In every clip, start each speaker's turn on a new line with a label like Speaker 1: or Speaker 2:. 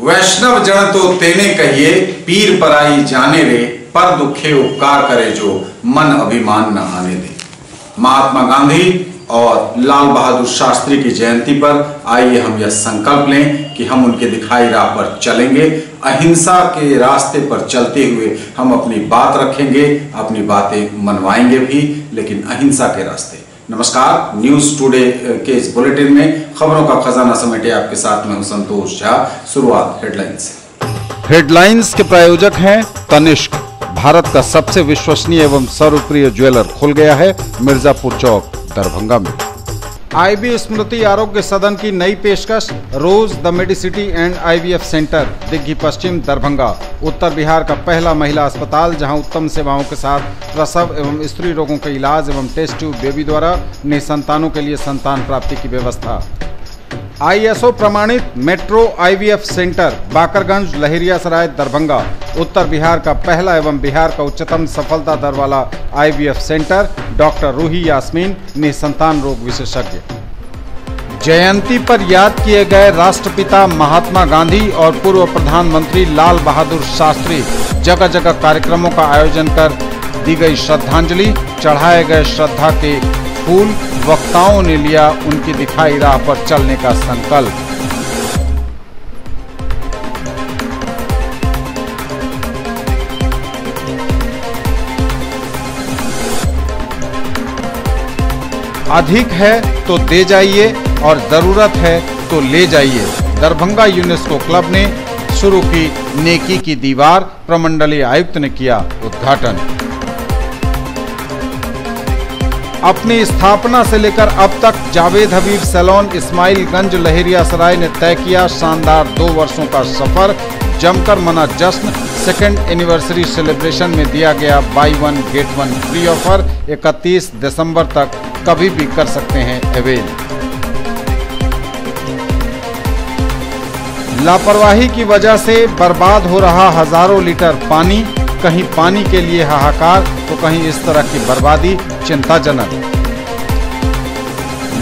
Speaker 1: वैष्णव जन तो तेने कहिए, पीर पराई जाने रे, पर दुखे उपकार करे जो, मन अभिमान न आने दे। महात्मा गांधी और लाल बहादुर शास्त्री की जयंती पर आइए हम यह संकल्प लें कि हम उनके दिखाई राह पर चलेंगे। अहिंसा के रास्ते पर चलते हुए हम अपनी बात रखेंगे, अपनी बातें मनवाएंगे भी, लेकिन अहिंसा के रास्ते। नमस्कार, न्यूज टुडे के इस बुलेटिन में खबरों का खजाना समेटे आपके साथ में हूं संतोष झा। शुरुआत हेडलाइंस से।
Speaker 2: हेडलाइंस के प्रायोजक हैं तनिष्क। भारत का सबसे विश्वसनीय एवं सर्वप्रिय ज्वेलर खुल गया है मिर्जापुर चौक दरभंगा में। आईबी स्मृति आरोग्य सदन की नई पेशकश, Rose the Medicity and IVF centre, Digghi Paschim Darbhanga. उत्तर बिहार का पहला महिला अस्पताल जहां उत्तम सेवाओं के साथ प्रसव एवं स्त्री रोगों के इलाज एवं टेस्ट ट्यूब बेबी द्वारा निसंतानों के लिए संतान प्राप्ति की व्यवस्था। ISO प्रमाणित metro IVF centre, Bakarganj, Laheriasarai, Darbhanga. उत्तर बिहार का पहला एवं बिहार का उच्चतम सफलता दर वाला IVF centre. Doctor Ruhi Yasmin, निसंतान रोग विशेषज्ञ। जयंती पर याद किए गए राष्ट्रपिता महात्मा गांधी और पूर्व प्रधानमंत्री लाल बहादुर शास्त्री। जगह जगह कार्यक्रमों का आयोजन कर दी गई श्रद्धांजलि, चढ़ाए गए श्रद्धा के फूल। वक्ताओं ने लिया उनकी दिखाई राह पर चलने का संकल्प। अधिक है तो दे जाइए और जरूरत है तो ले जाइए। दरभंगा यूनेस्को क्लब ने शुरू की नेकी की दीवार, प्रमंडलीय आयुक्त ने किया उद्घाटन। अपनी स्थापना से लेकर अब तक जावेद हबीब सैलून इस्माइलगंज लहेरियासराय ने तय किया शानदार 2 वर्षों का सफर। जमकर मना जश्न। सेकेंड एनिवर्सरी सेलिब्रेशन में दिया गया बाई 1 गेट 1 फ्री ऑफर। 31 दिसंबर तक कभी भी कर सकते हैं अवेल। लापरवाही की वजह से बर्बाद हो रहा हजारों लीटर पानी। कहीं पानी के लिए हाहाकार तो कहीं इस तरह की बर्बादी चिंताजनक।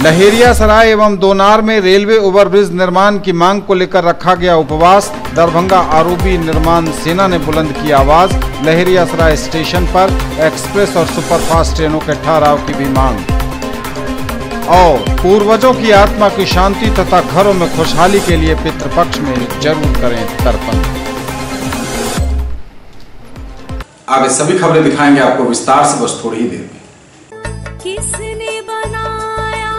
Speaker 2: लहेरियासराय एवं दोनार में रेलवे ओवरब्रिज निर्माण की मांग को लेकर रखा गया उपवास। दरभंगा आरओबी निर्माण सेना ने बुलंद की आवाज। लहेरियासराय स्टेशन पर एक्सप्रेस और सुपरफास्ट ट्रेनों के ठहराव की भी मांग। और पूर्वजों की आत्मा की शांति तथा घरों में खुशहाली के लिए पितृपक्ष में जरूर करें तर्पण।
Speaker 1: आगे सभी खबरें दिखाएंगे आपको विस्तार से, बस थोड़ी ही देर में।
Speaker 3: किसने बनाया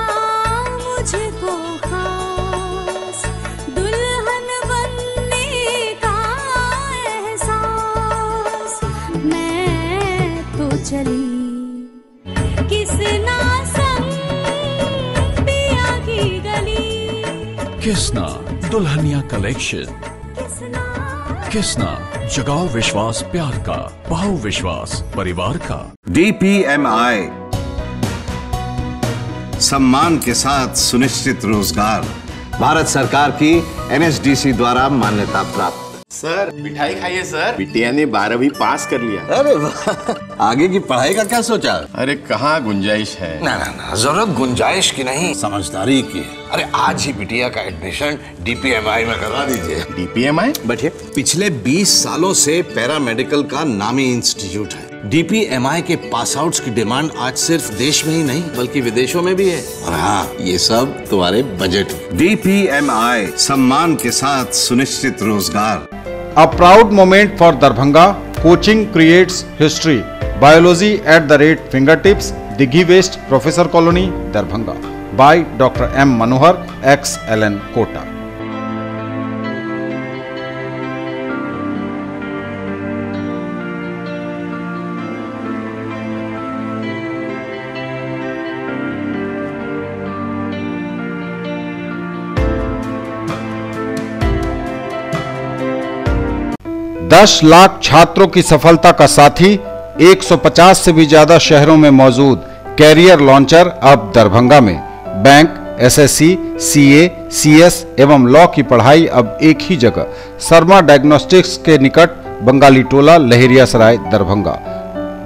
Speaker 3: मुझको खास, दुल्हन बनने का एहसास। मैं तो चली किसना संग पिया की गली।
Speaker 4: किसना दुल्हनिया कलेक्शन। किसना जगाओ विश्वास प्यार का, बहु विश्वास परिवार का।
Speaker 5: DPMI, सम्मान के साथ सुनिश्चित रोजगार। भारत सरकार की NSDC द्वारा मान्यता प्राप्त।
Speaker 6: सर मिठाई खाइए सर, बिटिया ने 12वीं पास कर लिया।
Speaker 5: अरे वाह, आगे की पढ़ाई का क्या सोचा?
Speaker 6: अरे कहाँ गुंजाइश है।
Speaker 7: ना, जरूरत गुंजाइश की नहीं, समझदारी की। अरे आज ही बिटिया का एडमिशन DPMI में करवा दीजिए।
Speaker 6: DPMI?
Speaker 7: बैठिए। पिछले 20 सालों से पैरामेडिकल का नामी इंस्टीट्यूट है। DPMI के पास आउट्स की डिमांड आज सिर्फ देश में ही नहीं बल्कि विदेशों में भी है। और हाँ, ये सब तुम्हारे बजट।
Speaker 5: DPMI, सम्मान के साथ सुनिश्चित रोजगार।
Speaker 2: A proud moment for Darbhanga. Coaching creates history. Biology at the fingertips. Dighi West, Professor Colony, Darbhanga. By Dr. M. Manohar, ex-LN Kota. दस लाख छात्रों की सफलता का साथी, 150 से भी ज्यादा शहरों में मौजूद कैरियर लॉन्चर अब दरभंगा में। बैंक, SSC, CA, CS एवं लॉ की पढ़ाई अब एक ही जगह। शर्मा डायग्नोस्टिक्स के निकट, बंगाली टोला, लहेरियासराय, दरभंगा।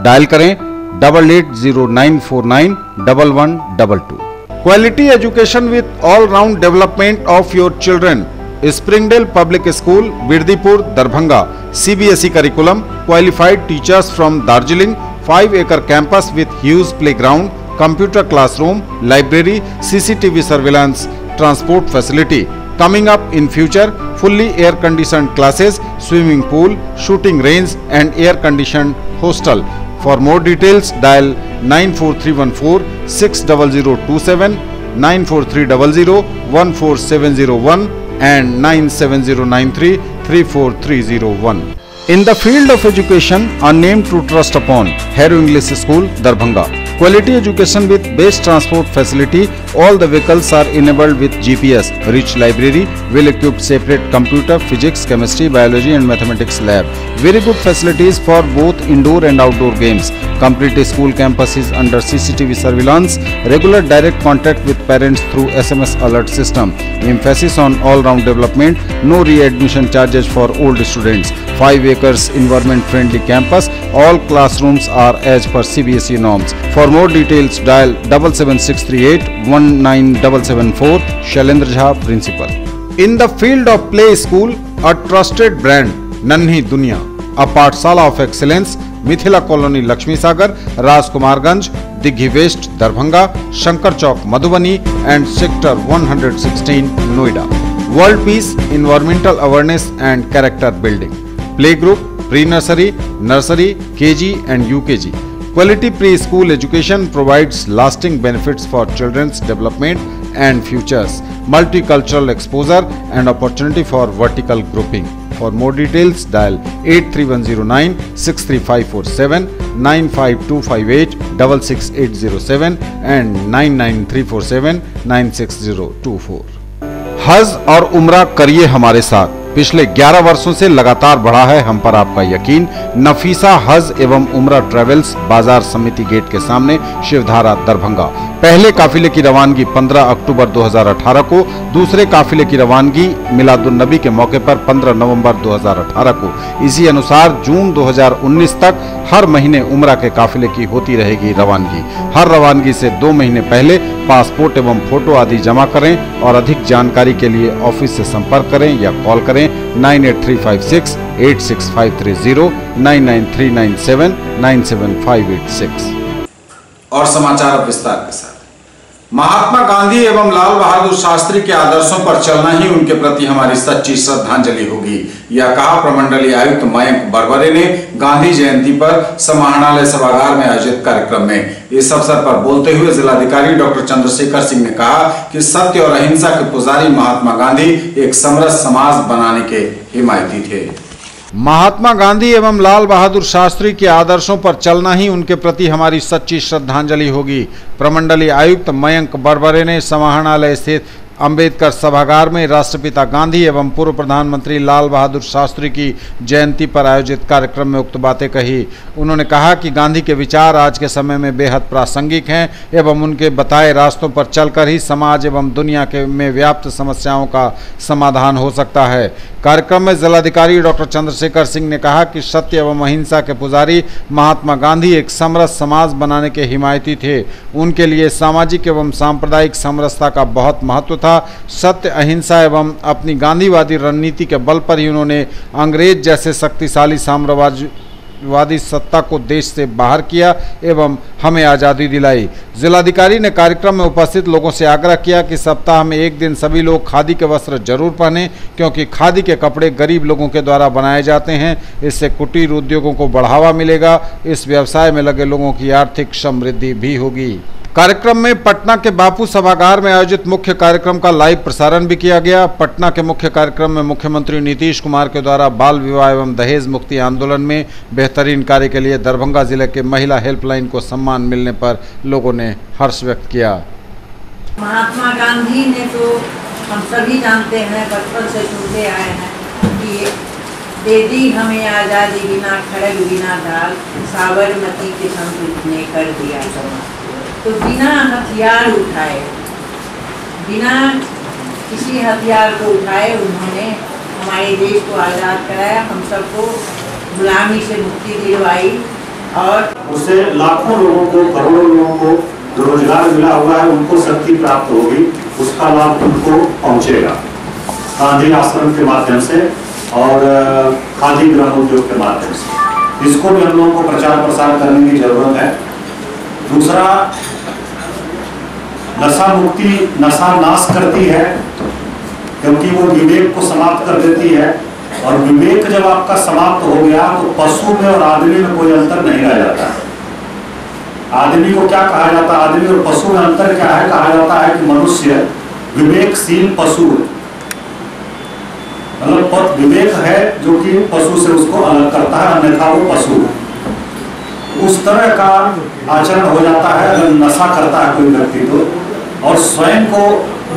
Speaker 2: डायल करें 8809491122। Quality education with all-round development of your children. Springdale public school, Birdipur, Darbhanga, CBSE curriculum, qualified teachers from Darjeeling, 5-acre campus with huge playground, computer classroom, library, CCTV surveillance, transport facility. Coming up in future, fully air-conditioned classes, swimming pool, shooting range and air-conditioned hostel. For more details, dial 94314 60027, 94300 14701 and 97093 34301. In the field of education, a name to trust upon, Hero English School, Darbhanga. Quality education with best transport facility. All the vehicles are enabled with GPS. Rich library, well-equipped separate computer, physics, chemistry, biology and mathematics lab. Very good facilities for both indoor and outdoor games. Complete school campus is under CCTV surveillance. Regular direct contact with parents through SMS alert system. Emphasis on all-round development. No re-admission charges for old students. 5 acres environment-friendly campus. All classrooms are as per CBSE norms. For more details, dial 77638 19774. Shailendra Jha, Principal. In the field of play school, a trusted brand, Nanhi Dunya, a Pathshala of excellence, Mithila Colony, Lakshmi Sagar, Rajkumarganj, Dighi West, Darbhanga, Shankar Chowk, Madhubani and Sector 116, Noida. World Peace, Environmental Awareness and Character Building. Playgroup, Pre-Nursery, Nursery, KG and UKG. Quality preschool education provides lasting benefits for children's development and futures. Multicultural exposure and opportunity for vertical grouping. For more details, dial 83109 63547, 95258 66807 and 99347 96024. हज और उम्रा करिए हमारे साथ। पिछले 11 वर्षों से लगातार बढ़ा है हम पर आपका यकीन। नफीसा हज एवं उम्रा ट्रेवल्स, बाजार समिति गेट के सामने, शिवधारा, दरभंगा। पहले काफिले की रवानगी 15 अक्टूबर 2018 को, दूसरे काफिले की रवानगी मिलादुन्नबी के मौके पर 15 नवंबर 2018 को। इसी अनुसार जून 2019 तक हर महीने उम्रा के काफिले की होती रहेगी रवानगी। हर रवानगी से 2 महीने पहले पासपोर्ट एवं फोटो आदि जमा करें और अधिक जानकारी के लिए ऑफिस से संपर्क करें या कॉल करें 98356 86530, 99397 97586।
Speaker 1: और समाचार अब विस्तार के साथ। महात्मा गांधी एवं लाल बहादुर शास्त्री के आदर्शों पर चलना ही उनके प्रति हमारी सच्ची श्रद्धांजलि होगी, यह कहा प्रमंडलीय आयुक्त मयंक बरबरे ने गांधी जयंती पर समाहरणालय सभागार में आयोजित कार्यक्रम में। इस अवसर पर बोलते हुए जिलाधिकारी डॉक्टर चंद्रशेखर सिंह ने कहा कि सत्य और अहिंसा के पुजारी महात्मा गांधी एक समरस समाज बनाने के हिमायती थे।
Speaker 2: महात्मा गांधी एवं लाल बहादुर शास्त्री के आदर्शों पर चलना ही उनके प्रति हमारी सच्ची श्रद्धांजलि होगी। प्रमंडलीय आयुक्त मयंक बरबरे ने समाहरणालय स्थित अंबेडकर सभागार में राष्ट्रपिता गांधी एवं पूर्व प्रधानमंत्री लाल बहादुर शास्त्री की जयंती पर आयोजित कार्यक्रम में उक्त बातें कही। उन्होंने कहा कि गांधी के विचार आज के समय में बेहद प्रासंगिक हैं एवं उनके बताए रास्तों पर चलकर ही समाज एवं दुनिया के में व्याप्त समस्याओं का समाधान हो सकता है। कार्यक्रम में जिलाधिकारी डॉक्टर चंद्रशेखर सिंह ने कहा कि सत्य एवं अहिंसा के पुजारी महात्मा गांधी एक समरस समाज बनाने के हिमायती थे। उनके लिए सामाजिक एवं सांप्रदायिक समरसता का बहुत महत्व था। सत्य, अहिंसा एवं अपनी गांधीवादी रणनीति के बल पर ही उन्होंने अंग्रेज जैसे शक्तिशाली साम्राज्यवादी सत्ता को देश से बाहर किया एवं हमें आज़ादी दिलाई। जिलाधिकारी ने कार्यक्रम में उपस्थित लोगों से आग्रह किया कि सप्ताह में एक दिन सभी लोग खादी के वस्त्र जरूर पहनें, क्योंकि खादी के कपड़े गरीब लोगों के द्वारा बनाए जाते हैं। इससे कुटीर उद्योगों को बढ़ावा मिलेगा। इस व्यवसाय में लगे लोगों की आर्थिक समृद्धि भी होगी। कार्यक्रम में पटना के बापू सभागार में आयोजित मुख्य कार्यक्रम का लाइव प्रसारण भी किया गया। पटना के मुख्य कार्यक्रम में मुख्यमंत्री नीतीश कुमार के द्वारा बाल विवाह एवं दहेज मुक्ति आंदोलन में बेहतरीन कार्य के लिए दरभंगा जिले के महिला हेल्पलाइन को सम्मान मिलने पर लोगों ने हर्ष व्यक्त किया।
Speaker 8: महात्मा गांधी ने तो हम सभी जानते हैं, बचपन से सुनते आए हैं कि दे दी हमें आज़ादी बिना खड़ग बिना ढाल, साबरमती के संत ने कर दिया समाज। तो बिना हथियार उठाए, बिना किसी हथियार को उठाए उन्होंने हमारे देश को आज़ाद कराया, हम सबको गुलामी से मुक्ति दिलवाई और
Speaker 9: उससे लाखों लोगों को, करोड़ों लोगों को जो रोजगार मिला हुआ है उनको शक्ति प्राप्त होगी, उसका लाभ उनको पहुंचेगा। गांधी आश्रम के माध्यम से और खादी ग्रामोद्योग के माध्यम से, इसको भी हम लोगों को प्रचार प्रसार करने की जरूरत है। दूसरा, नशा मुक्ति नशा नाश करती है, क्योंकि वो विवेक को समाप्त कर देती है, और विवेक जब आपका समाप्त हो गया तो पशु में और आदमी में कोई अंतर नहीं रह जाता। आदमी को क्या कहा जाता है, आदमी और पशु में अंतर क्या है? कहा जाता है कि मनुष्य विवेकशील पशु है, मतलब विवेक है जो कि पशु से उसको अलग करता है, अन्यथा वो पशु है। उस तरह का आचरण हो जाता है अगर नशा करता है कोई व्यक्ति तो, और स्वयं को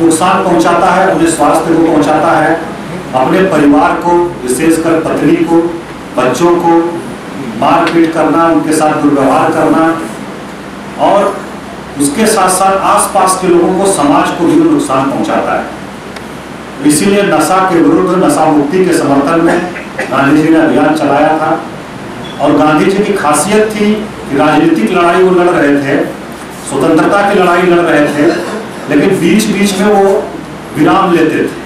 Speaker 9: नुकसान पहुंचाता है, अपने स्वास्थ्य को पहुंचाता है, अपने परिवार को, विशेषकर पत्नी को, बच्चों को मारपीट करना, उनके साथ दुर्व्यवहार करना, और उसके साथ साथ आसपास के लोगों को, समाज को भी नुकसान पहुंचाता है। इसीलिए नशा के विरुद्ध, नशा मुक्ति के समर्थन में गांधी जी ने अभियान चलाया था। और गांधी जी की खासियत थी कि राजनीतिक लड़ाई वो लड़ रहे थे, स्वतंत्रता की लड़ाई लड़ रहे थे, लेकिन बीच बीच में वो विराम लेते थे।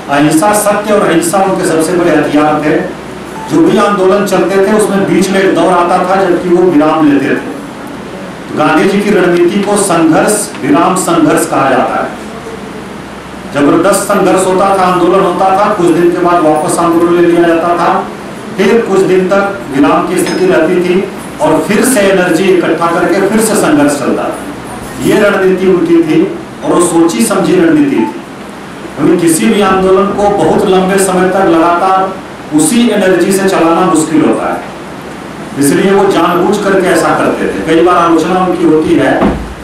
Speaker 9: अहिंसा, सत्य और अहिंसा उनके सबसे बड़े हथियार थे। जो भी आंदोलन चलते थे उसमें बीच में एक दौर आता था जबकि वो विराम लेते थे। तो गांधी जी की रणनीति को संघर्ष विराम संघर्ष कहा जाता है। जबरदस्त संघर्ष होता था, आंदोलन होता था, कुछ दिन के बाद वापस आंदोलन ले लिया जाता था, फिर कुछ दिन तक विराम की स्थिति रहती थी, और फिर से एनर्जी इकट्ठा करके फिर से संघर्ष चलता था। ये रणनीति उनकी थी, और वो सोची समझी रणनीति थी, क्योंकि किसी भी आंदोलन को बहुत लंबे समय तक लगातार उसी एनर्जी से चलाना मुश्किल होता है। इसलिए वो जानबूझ करके ऐसा करते थे। कई बार आलोचना उनकी होती है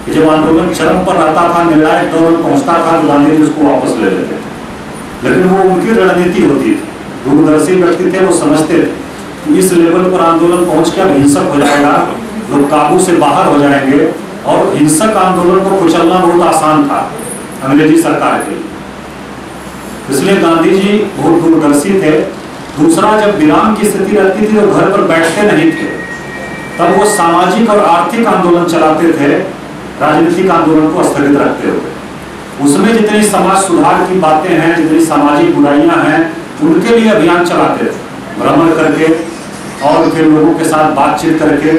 Speaker 9: कि जब आंदोलन चरम पर रहता था, निर्णायक दौर में पहुंचता था, तो गांधी जी उसको वापस ले लेते थे। लेकिन वो उनकी रणनीति होती थी, दूरदर्शी व्यक्ति थे, वो समझते थे कि इस लेवल पर आंदोलन पहुंच कर हिंसक हो जाएगा, लोग काबू से बाहर हो जाएंगे, और हिंसक आंदोलन को कुचलना बहुत आसान था अंग्रेजी सरकार के लिए। इसलिए गांधी जी बहुत दूरदर्शी थे। दूसरा, जब विराम की स्थिति रहती थी तो घर पर बैठते नहीं थे, तब वो सामाजिक और आर्थिक आंदोलन चलाते थे, राजनीतिक आंदोलन को स्थगित रखते हुए। उसमें जितनी समाज सुधार की बातें हैं, जितनी सामाजिक बुराइयां हैं, उनके लिए अभियान चलाते थे, भ्रमण करके और फिर लोगों के साथ बातचीत करके,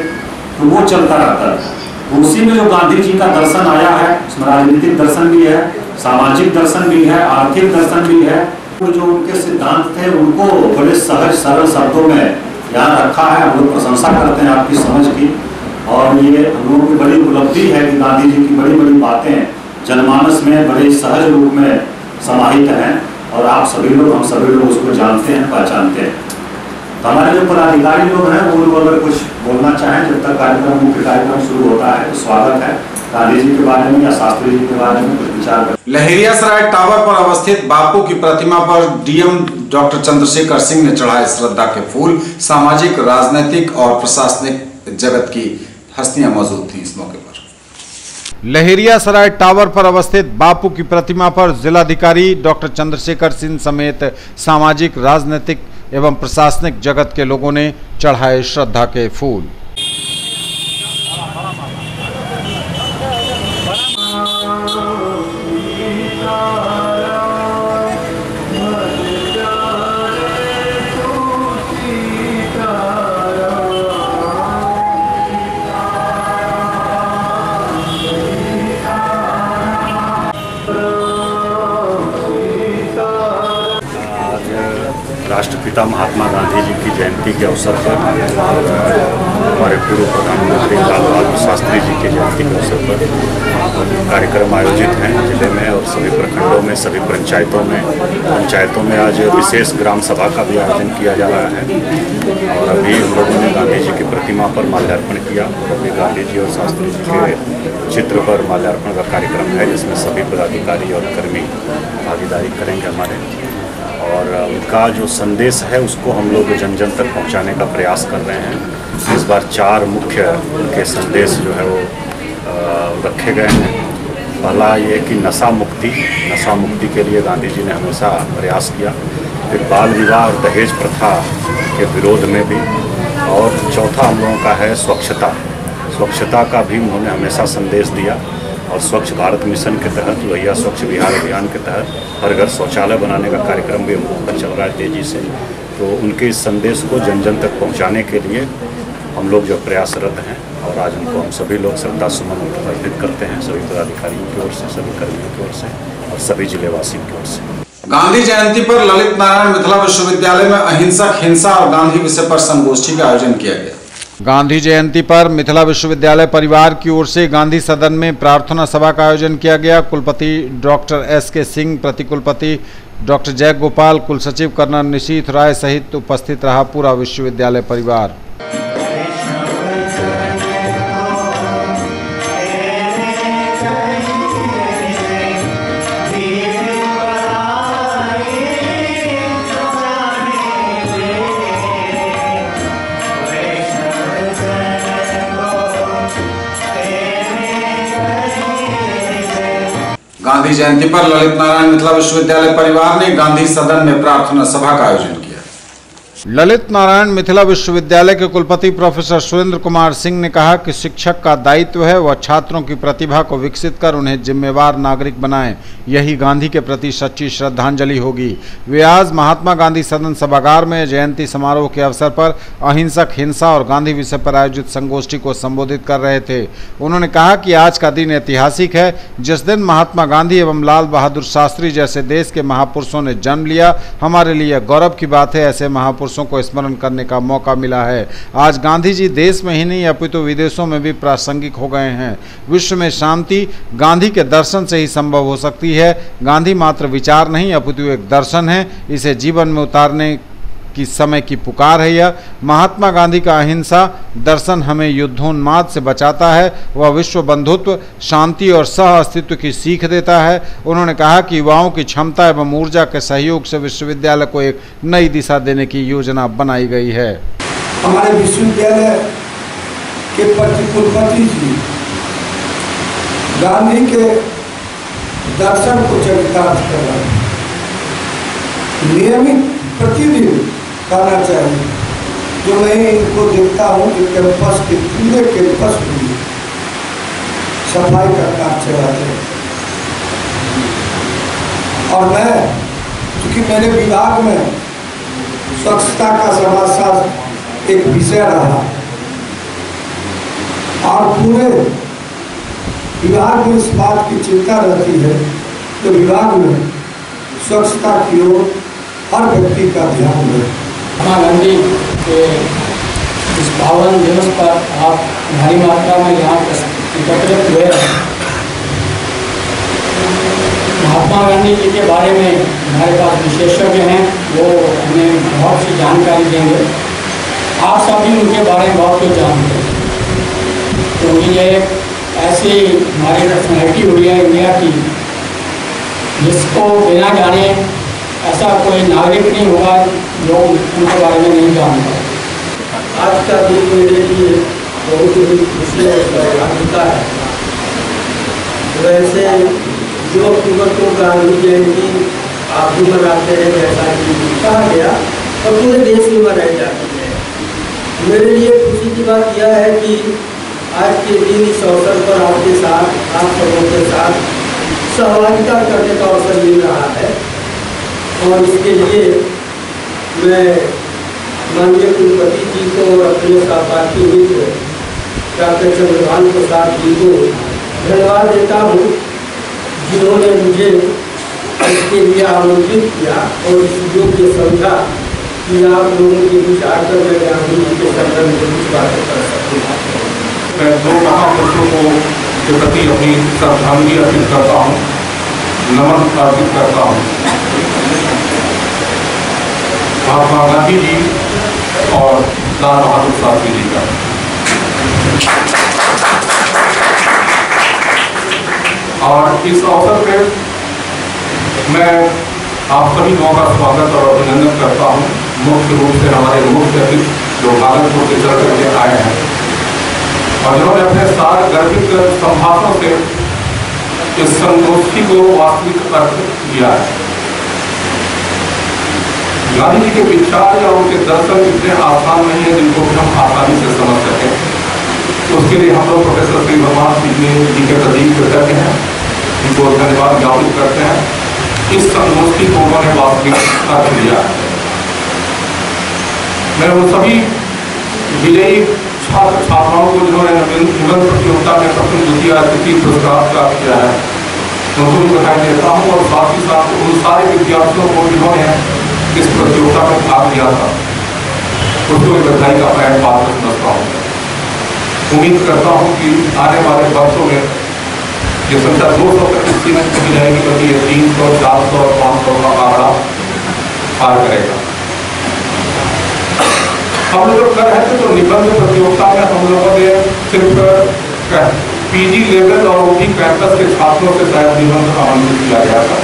Speaker 9: तो वो चलता रहता था। उसी में जो गांधी जी का दर्शन आया है, उसमें राजनीतिक दर्शन भी है, सामाजिक दर्शन भी है, आर्थिक दर्शन भी है। जो उनके सिद्धांत थे उनको बड़े सहज सरल शब्दों में यहाँ रखा है। हम लोग प्रशंसा करते हैं आपकी समझ की, और ये हम लोगों की बड़ी उपलब्धि है कि गांधी जी की बड़ी बड़ी बातें जनमानस में बड़े सहज रूप में समाहित हैं, और आप सभी लोग, हम सभी लोग उसको जानते हैं, पहचानते हैं। तो हमारे जो पदाधिकारी लोग हैं वो लोग अगर कुछ बोलना चाहें जब तक कार्यक्रम, मुख्य कार्यक्रम शुरू होता है, तो स्वागत है। गांधी जी के बारे में या शास्त्री जी के बारे में कुछ विचार करें।
Speaker 1: लहेरियासराय टावर पर अवस्थित बापू की प्रतिमा पर डीएम डॉक्टर चंद्रशेखर सिंह ने चढ़ाए श्रद्धा के फूल। सामाजिक, राजनीतिक और प्रशासनिक जगत की हस्तियां मौजूद थीं इस मौके पर।
Speaker 2: लहेरियासराय टावर पर अवस्थित बापू की प्रतिमा पर जिलाधिकारी डॉक्टर चंद्रशेखर सिंह समेत सामाजिक, राजनीतिक एवं प्रशासनिक जगत के लोगों ने चढ़ाए श्रद्धा के फूल।
Speaker 10: राष्ट्रपिता महात्मा गांधी जी की जयंती के अवसर पर और हमारे पूर्व प्रधानमंत्री लाल बहादुर शास्त्री जी की जयंती के अवसर पर कार्यक्रम आयोजित हैं जिले में और सभी प्रखंडों में, सभी पंचायतों में आज विशेष ग्राम सभा का भी आयोजन किया जा रहा है। और अभी हम लोगों ने गांधी जी की प्रतिमा पर माल्यार्पण किया, और अभी गांधी जी और शास्त्री जी के चित्र पर माल्यार्पण का कार्यक्रम है जिसमें सभी पदाधिकारी और कर्मी भागीदारी करेंगे हमारे, और उनका जो संदेश है उसको हम लोग जन जन तक पहुंचाने का प्रयास कर रहे हैं। इस बार 4 मुख्य उनके संदेश जो है वो रखे गए हैं। पहला ये कि नशा मुक्ति के लिए गांधी जी ने हमेशा प्रयास किया, फिर बाल विवाह और दहेज प्रथा के विरोध में भी, और चौथा हम लोगों का है स्वच्छता का भी उन्होंने हमेशा संदेश दिया। और स्वच्छ भारत मिशन के तहत लोहिया स्वच्छ बिहार अभियान के तहत हर घर शौचालय बनाने का कार्यक्रम भी हम चल रहा है तेज़ी से। तो उनके इस संदेश को जन जन तक पहुंचाने के लिए हम लोग जो प्रयासरत हैं और आज उनको हम सभी लोग श्रद्धा सुमन अर्पित करते हैं, सभी पदाधिकारियों की ओर से, सभी कर्मियों की ओर से और सभी जिलेवासियों की ओर से।
Speaker 1: गांधी जयंती पर ललित नारायण मिथिला विश्वविद्यालय में अहिंसक हिंसा और गांधी विषय पर संगोष्ठी का आयोजन किया गया।
Speaker 2: गांधी जयंती पर मिथिला विश्वविद्यालय परिवार की ओर से गांधी सदन में प्रार्थना सभा का आयोजन किया गया। कुलपति डॉक्टर एस.के. सिंह, प्रतिकुलपति डॉक्टर जय गोपाल, कुलसचिव कर्नल निशीथ राय सहित उपस्थित रहा पूरा विश्वविद्यालय परिवार।
Speaker 1: गांधी जयंती पर ललित नारायण मिथिला विश्वविद्यालय परिवार ने गांधी सदन में प्रार्थना सभा का आयोजन किया।
Speaker 2: ललित नारायण मिथिला विश्वविद्यालय के कुलपति प्रोफेसर सुरेंद्र कुमार सिंह ने कहा कि शिक्षक का दायित्व है वह छात्रों की प्रतिभा को विकसित कर उन्हें जिम्मेवार नागरिक बनाएं। यही गांधी के प्रति सच्ची श्रद्धांजलि होगी। वे आज महात्मा गांधी सदन सभागार में जयंती समारोह के अवसर पर अहिंसक हिंसा और गांधी विषय पर आयोजित संगोष्ठी को संबोधित कर रहे थे। उन्होंने कहा कि आज का दिन ऐतिहासिक है, जिस दिन महात्मा गांधी एवं लाल बहादुर शास्त्री जैसे देश के महापुरुषों ने जन्म लिया। हमारे लिए गौरव की बात है, ऐसे महापुरुषों को स्मरण करने का मौका मिला है। आज गांधी जी देश में ही नहीं अपितु विदेशों में भी प्रासंगिक हो गए हैं। विश्व में शांति गांधी के दर्शन से ही संभव हो सकती है। गांधी मात्र विचार नहीं अपितु एक दर्शन है, इसे जीवन में उतारने की समय की पुकार है। यह महात्मा गांधी का अहिंसा दर्शन हमें युद्धोन्माद से बचाता है। वह विश्व बंधुत्व, शांति और सह अस्तित्व की सीख देता है। उन्होंने कहा कि युवाओं की क्षमता एवं ऊर्जा के सहयोग से विश्वविद्यालय को एक नई दिशा देने की योजना बनाई गई है।
Speaker 11: हमारे विश्वविद्यालय के प्रतिकुलपति जी गांधी के दर्शन को चरितार्थ कर रहे हैं। नियमित प्रतिदिन करना चाहिए। जो मैं इनको देखता हूँ कि कैंपस के पूरे कैंपस में सफाई का काम चलाते हैं। और मैं चूँकि मेरे विभाग में स्वच्छता का समाजशास्त्र एक विषय रहा और पूरे विभाग में इस बात की चिंता रहती है तो विभाग में स्वच्छता की ओर हर व्यक्ति का ध्यान रहे।
Speaker 12: महात्मा गांधी के इस पावन दिवस पर आप भारी मात्रा में यहाँ एकत्रित हुए। महात्मा गांधी जी के बारे में हमारे पास विशेषज्ञ हैं, वो हमें बहुत सी जानकारी देंगे। आप सभी उनके बारे में बहुत कुछ जानते हैं, क्योंकि ये ऐसी हमारी पर्सनैलिटी हुई है इंडिया की जिसको बिना जाने ऐसा कोई नागरिक नहीं होगा जो उनके बारे में नहीं जानता।
Speaker 11: आज का दिन मेरे लिए बहुत ही खुशी का है। वैसे जो अक्टूबर को गांधी जयंती आप भी मनाते हैं जैसा कि कहा गया और पूरे देश में मनाई जाती है। मेरे लिए खुशी की बात यह है कि आज के दिन इस अवसर पर आपके साथ, आप सबों के साथ सहभागिता करने का अवसर मिल रहा है और इसके लिए मैं माननीय कुलपति जी को और अपने सहपाठी मित्र डॉक्टर चंद्रभान प्रसाद जी को धन्यवाद देता हूँ, जिन्होंने मुझे इसके लिए आमंत्रित किया और इस योग्य समझा कि आप लोगों के बीच आकर मैं गांधी जी के संदर्भ में कुछ बातें कर सकूँगा।
Speaker 13: मैं दो महापुरुषों के प्रति अपनी श्रद्धांजलि अर्पित करता हूँ, नमन अर्पित करता हूँ। महात्मा गांधी जी और लाल बहादुर शास्त्री जी का। और इस अवसर पे मैं आप सभी लोगों का स्वागत और अभिनंदन करता हूँ। मुख्य रूप से हमारे मुख्य अतिथि जो भागलपुर से चल करके आए हैं और जिन्होंने अपने सारे गर्भित संभाषणों से इस संगोष्ठी को वास्तविक अर्थ दिया है। गांधी जी के विचार या उनके दर्शन इतने आसान नहीं है जिनको हम आसानी से समझ सकें। तो उसके लिए हम लोग प्रोफेसर श्री भगवान जी के प्रति कृतज्ञ हैं, उनको धन्यवाद ज्ञापित करते हैं। इस संगोष्ठी को उन्होंने वास्तविक अर्थ दिया है। मैं वो सभी विजयी छात्र छात्राओं को जिन्होंने निबंध प्रतियोगिता में प्रथम द्वितीय तृतीय पुरस्कार प्राप्त किया है उनको भी बधाई देता हूँ, और साथ ही साथ उन सारे विद्यार्थियों को जिन्होंने इस प्रतियोगिता में भाग लिया था उसको भी बधाई का मैं पात्र समझता हूँ। उम्मीद करता हूँ कि आने वाले वर्षों में ये संख्या 200 तक सीमित की जाएगी, क्योंकि ये 300, 400 और 500 का आंकड़ा पार करेगा। हम लोग कर रहे थे तो निबंध प्रतियोगिता में हम लोगों ने सिर्फ पीजी लेवल और ओपी कैंपस के छात्रों से शायद निबंध आमंत्रित किया गया था।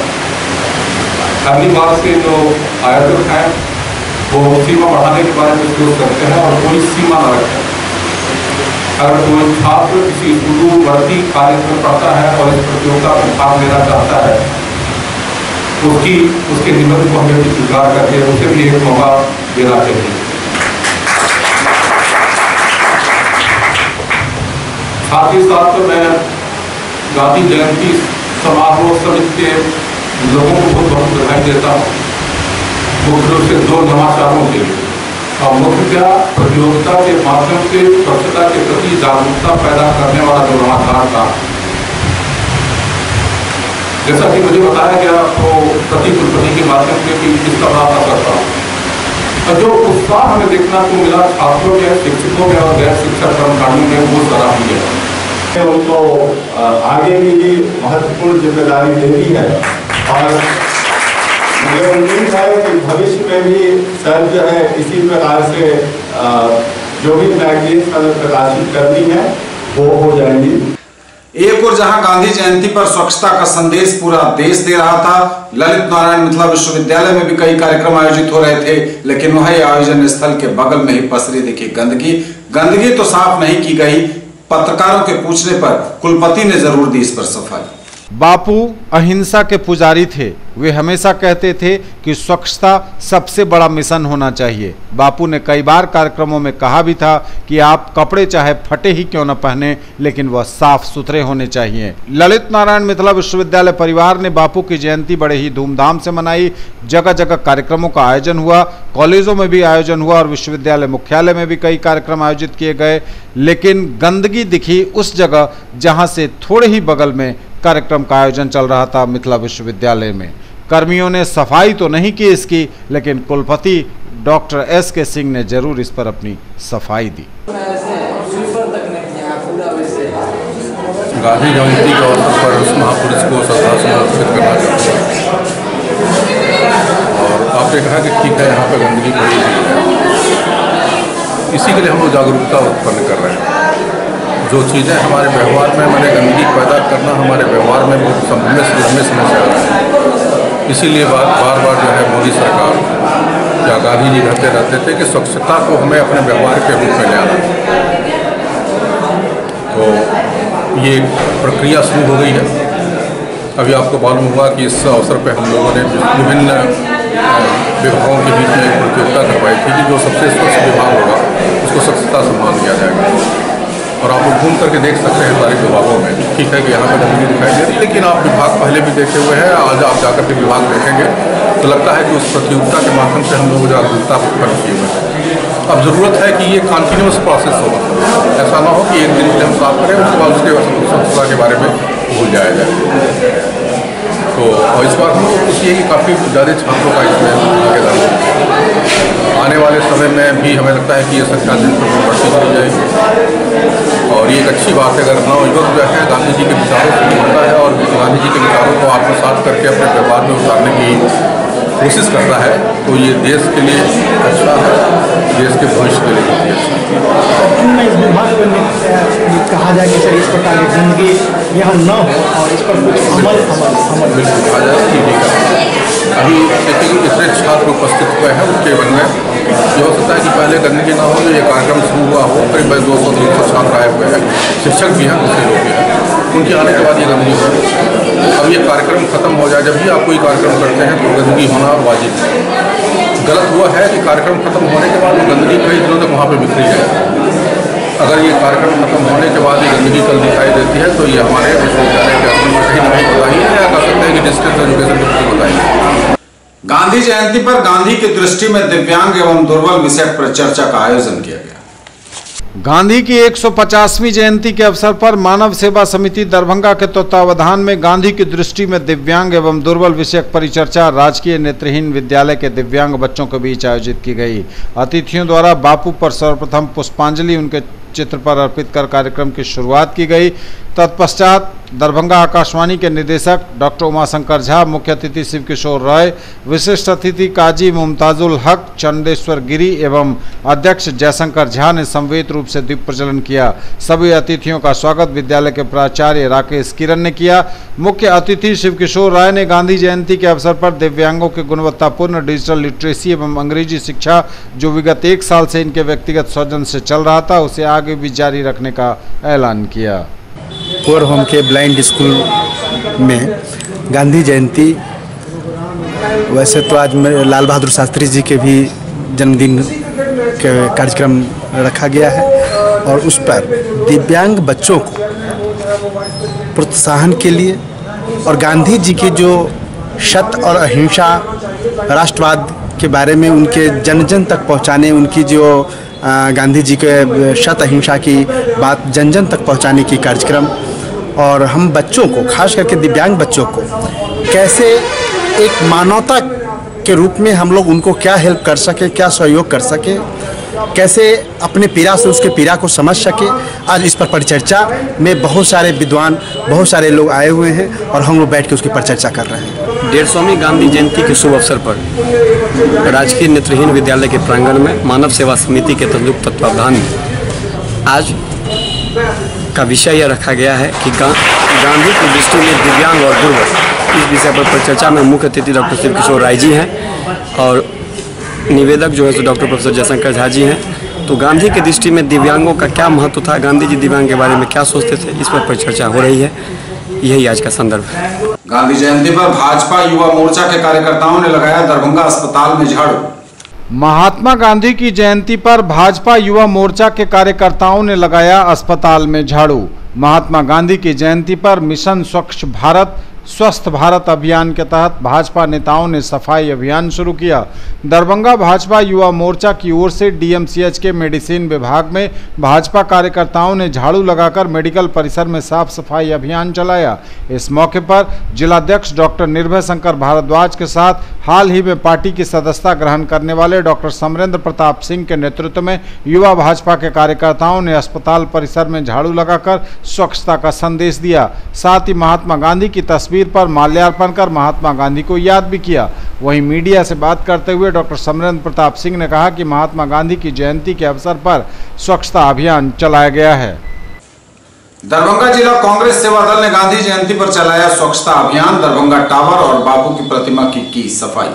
Speaker 13: अगली बार से जो आयोजक हैं वो सीमा बढ़ाने के बारे में डिस्कस करते हैं और कोई सीमा न रखें। अगर कोई छात्र किसी दूरवर्ती कॉलेज में पढ़ता है और इस प्रतियोगिता में भाग लेना चाहता है उसके निबंध को हमें स्वीकार करके उसे भी एक मौका देना चाहिए। साथ ही साथ तो मैं गांधी जयंती समारोह समिति के लोगों को बहुत बहुत बधाई देता हूँ, मुख्य रूप से 2 नवाचारों के लिए। और मुख्यतः प्रतियोगिता के माध्यम से स्वच्छता के प्रति जागरूकता पैदा करने वाला जो नवाचार था, जैसा कि मुझे बताया गया तो प्रति कुलपति के माध्यम से भी इसका बड़ा असर था। और जो उत्साह हमें देखना को मिला छात्रों में, शिक्षकों में और गैर शिक्षक कर्मचारियों में, वो सराहनीय है।
Speaker 14: उनको आगे की भी महत्वपूर्ण जिम्मेदारी देती है और मुझे उम्मीद है कि भविष्य में भी सर जो है इसी प्रकार से जो भी मैगजीन्स हमें प्रकाशित करनी है वो हो जाएंगी।
Speaker 1: एक और जहां गांधी जयंती पर स्वच्छता का संदेश पूरा देश दे रहा था, ललित नारायण मिथिला विश्वविद्यालय में भी कई कार्यक्रम आयोजित हो रहे थे, लेकिन वही आयोजन स्थल के बगल में ही पसरी दिखी गंदगी तो साफ नहीं की गई। पत्रकारों के पूछने पर कुलपति ने जरूर दी इस पर सफाई।
Speaker 2: बापू अहिंसा के पुजारी थे। वे हमेशा कहते थे कि स्वच्छता सबसे बड़ा मिशन होना चाहिए। बापू ने कई बार कार्यक्रमों में कहा भी था कि आप कपड़े चाहे फटे ही क्यों न पहने, लेकिन वह साफ सुथरे होने चाहिए। ललित नारायण मिथिला विश्वविद्यालय परिवार ने बापू की जयंती बड़े ही धूमधाम से मनाई। जगह जगह कार्यक्रमों का आयोजन हुआ, कॉलेजों में भी आयोजन हुआ और विश्वविद्यालय मुख्यालय में भी कई कार्यक्रम आयोजित किए गए। लेकिन गंदगी दिखी उस जगह जहाँ से थोड़े ही बगल में कार्यक्रम का आयोजन चल रहा था, मिथिला विश्वविद्यालय में। कर्मियों ने सफाई तो नहीं की इसकी, लेकिन कुलपति डॉक्टर S.K. सिंह ने जरूर इस पर अपनी सफाई दी।
Speaker 13: गांधी जयंती के अवसर पर उस महापुरुष को श्रद्धासुमन अर्पित करना चाहते हैं। और आपने कहा कि ठीक है यहाँ पर गंदगी पड़ी हुई है, इसी के लिए हम लोग जागरूकता उत्पन्न कर रहे हैं। जो चीज़ें हमारे व्यवहार में मैंने गंदगी पैदा करना हमारे व्यवहार में बहुत लंबे समय से आ रहा है। इसीलिए बार बार जो है मोदी सरकार या गांधी जी कहते रहते थे कि स्वच्छता को हमें अपने व्यवहार के रूप में ले आना। तो ये प्रक्रिया शुरू हो गई है। अभी आपको मालूम हुआ कि इस अवसर पर हम लोगों ने विभिन्न विभागों के बीच में एक प्रतियोगिता करवाई थी कि जो सबसे स्वच्छ विभाग होगा उसको स्वच्छता सम्मान दिया जाएगा। और आप घूम करके देख सकते हैं सारे विभागों में। ठीक है कि यहाँ पर गंदगी दिखाई दे रही है, लेकिन आप विभाग पहले भी देखे हुए हैं। आज आप जाकर के विभाग देखेंगे तो लगता है कि उस प्रतियोगिता के माध्यम से हम लोग जागरूकता उत्पन्न किए हुए हैं। अब ज़रूरत है कि ये कंटिन्यूस प्रोसेस होगा। ऐसा ना हो कि एक दिन के लिए हम साफ करें उसके बाद उसके स्वच्छता के बारे में भूल जाया जाए। तो और इस बार हम लोग खुशी है कि काफ़ी ज़्यादा छात्रों का इसमें आगे आने वाले समय में भी हमें लगता है कि ये संख्या दिन पर बढ़ती चली जाएगी। और ये एक अच्छी बात है अगर नवयुवक जो है गांधी जी के विचारों से जुड़ता है और गांधी जी के विचारों को आत्मसात करके अपने व्यवहार में उतारने की कोशिश करता है, तो ये देश के लिए अच्छा है, देश के भविष्य के लिए बहुत अच्छा है।
Speaker 15: इस विभाग में कहा जाए कि इस प्रकार की गंदगी यहाँ न हो और इस पर कुछ अमल
Speaker 13: बिल्कुल कहा जाए कि ठीक है। अभी देखिए कि इतने छात्र उपस्थित हुए हैं, उसके मन में ये हो सकता है कि पहले गंदगी ना हो, जो ये कार्यक्रम शुरू हुआ हो करीब 200-300 छात्र आए हुए हैं, शिक्षक भी हैं, दूसरे लोग भी हैं, उनके आने के बाद ये गंदगी हो। अब ये कार्यक्रम खत्म हो जाए, जब भी आप कोई कार्यक्रम करते हैं तो गंदगी होना वाजिब है। गलत हुआ है कि कार्यक्रम खत्म होने के बाद वो गंदगी कई दिनों तक वहाँ पर बिखरी है। अगर ये कार्यक्रम खत्म होने के बाद ये गंदगी कल दिखाई देती है तो ये हमारे विश्वविद्यालय के अपनी सही नहीं बताइए या कह सकते हैं कि डिस्ट्रिक्ट एजुकेशन डिपार्टमेंट बताइए।
Speaker 1: गांधी जयंती पर गांधी की दृष्टि में दिव्यांग एवं दुर्बल विषय पर चर्चा का आयोजन किया गया।
Speaker 2: गांधी की 150वीं जयंती के अवसर पर मानव सेवा समिति दरभंगा के तत्वावधान में गांधी की दृष्टि में दिव्यांग एवं दुर्बल विषयक परिचर्चा राजकीय नेत्रहीन विद्यालय के दिव्यांग बच्चों के बीच आयोजित की गई। अतिथियों द्वारा बापू पर सर्वप्रथम पुष्पांजलि उनके चित्र पर अर्पित कर कार्यक्रम की शुरुआत की गई। तत्पश्चात दरभंगा आकाशवाणी के निदेशक डॉक्टर उमाशंकर झा, मुख्य अतिथि शिव किशोर राय, विशिष्ट अतिथि काजी मुमताजुल हक, चंदेश्वर गिरी एवं अध्यक्ष जयशंकर झा ने समवेत रूप से दीप प्रज्वलन किया। सभी अतिथियों का स्वागत विद्यालय के प्राचार्य राकेश किरण ने किया। मुख्य अतिथि शिव किशोर राय ने गांधी जयंती के अवसर पर दिव्यांगों की गुणवत्तापूर्ण डिजिटल लिटरेसी एवं अंग्रेजी शिक्षा जो विगत 1 साल से इनके व्यक्तिगत सौजन्य से चल रहा था उसे आगे भी जारी रखने का ऐलान किया।
Speaker 15: पुअर होम के ब्लाइंड स्कूल में गांधी जयंती, वैसे तो आज लाल बहादुर शास्त्री जी के भी जन्मदिन के कार्यक्रम रखा गया है और उस पर दिव्यांग बच्चों को प्रोत्साहन के लिए और गांधी जी की जो सत्य और अहिंसा राष्ट्रवाद के बारे में उनके जन जन तक पहुंचाने, उनकी जो गांधी जी के सत्य अहिंसा की बात जन जन तक पहुंचाने की कार्यक्रम, और हम बच्चों को खास करके दिव्यांग बच्चों को कैसे एक मानवता के रूप में हम लोग उनको क्या हेल्प कर सके, क्या सहयोग कर सके, कैसे अपने पीड़ा से उसके पीड़ा को समझ सके। आज इस पर परिचर्चा में बहुत सारे विद्वान, बहुत सारे लोग आए हुए हैं और हम लोग बैठ के उसकी परिचर्चा कर रहे हैं।
Speaker 16: 150वीं गांधी जयंती के शुभ अवसर पर राजकीय नेत्रहीन विद्यालय के प्रांगण में मानव सेवा समिति के संयुक्त तत्वावधान में आज का विषय यह रखा गया है कि गांधी की दृष्टि में दिव्यांग और दुर्बल। इस विषय पर परिचर्चा में मुख्य अतिथि डॉक्टर शिव किशोर राय जी हैं और निवेदक जो है तो डॉक्टर प्रोफेसर जयशंकर झा जी हैं। तो गांधी की दृष्टि में दिव्यांगों का क्या महत्व था, गांधी जी दिव्यांग के बारे में क्या सोचते थे, इस पर परिचर्चा हो रही है। यही आज का संदर्भ है।
Speaker 1: गांधी जयंती पर भाजपा युवा मोर्चा के कार्यकर्ताओं ने लगाया दरभंगा अस्पताल में झाड़ू।
Speaker 2: महात्मा गांधी की जयंती पर भाजपा युवा मोर्चा के कार्यकर्ताओं ने लगाया अस्पताल में झाड़ू। महात्मा गांधी की जयंती पर मिशन स्वच्छ भारत स्वस्थ भारत अभियान के तहत भाजपा नेताओं ने सफाई अभियान शुरू किया। दरभंगा भाजपा युवा मोर्चा की ओर से डीएमसीएच के मेडिसिन विभाग में भाजपा कार्यकर्ताओं ने झाड़ू लगाकर मेडिकल परिसर में साफ सफाई अभियान चलाया। इस मौके पर जिलाध्यक्ष डॉक्टर निर्भय शंकर भारद्वाज के साथ हाल ही में पार्टी की सदस्यता ग्रहण करने वाले डॉक्टर समरेंद्र प्रताप सिंह के नेतृत्व में युवा भाजपा के कार्यकर्ताओं ने अस्पताल परिसर में झाड़ू लगाकर स्वच्छता का संदेश दिया। साथ ही महात्मा गांधी की तस्वीर पर माल्यार्पण कर महात्मा गांधी को याद भी किया। वहीं मीडिया से बात करते हुए डॉक्टर समरेंद्र प्रताप सिंह ने कहा कि महात्मा गांधी की जयंती के अवसर पर स्वच्छता अभियान चलाया गया है।
Speaker 1: दरभंगा जिला कांग्रेस सेवा दल ने गांधी जयंती पर चलाया स्वच्छता अभियान। दरभंगा टावर और बापू की प्रतिमा की सफाई।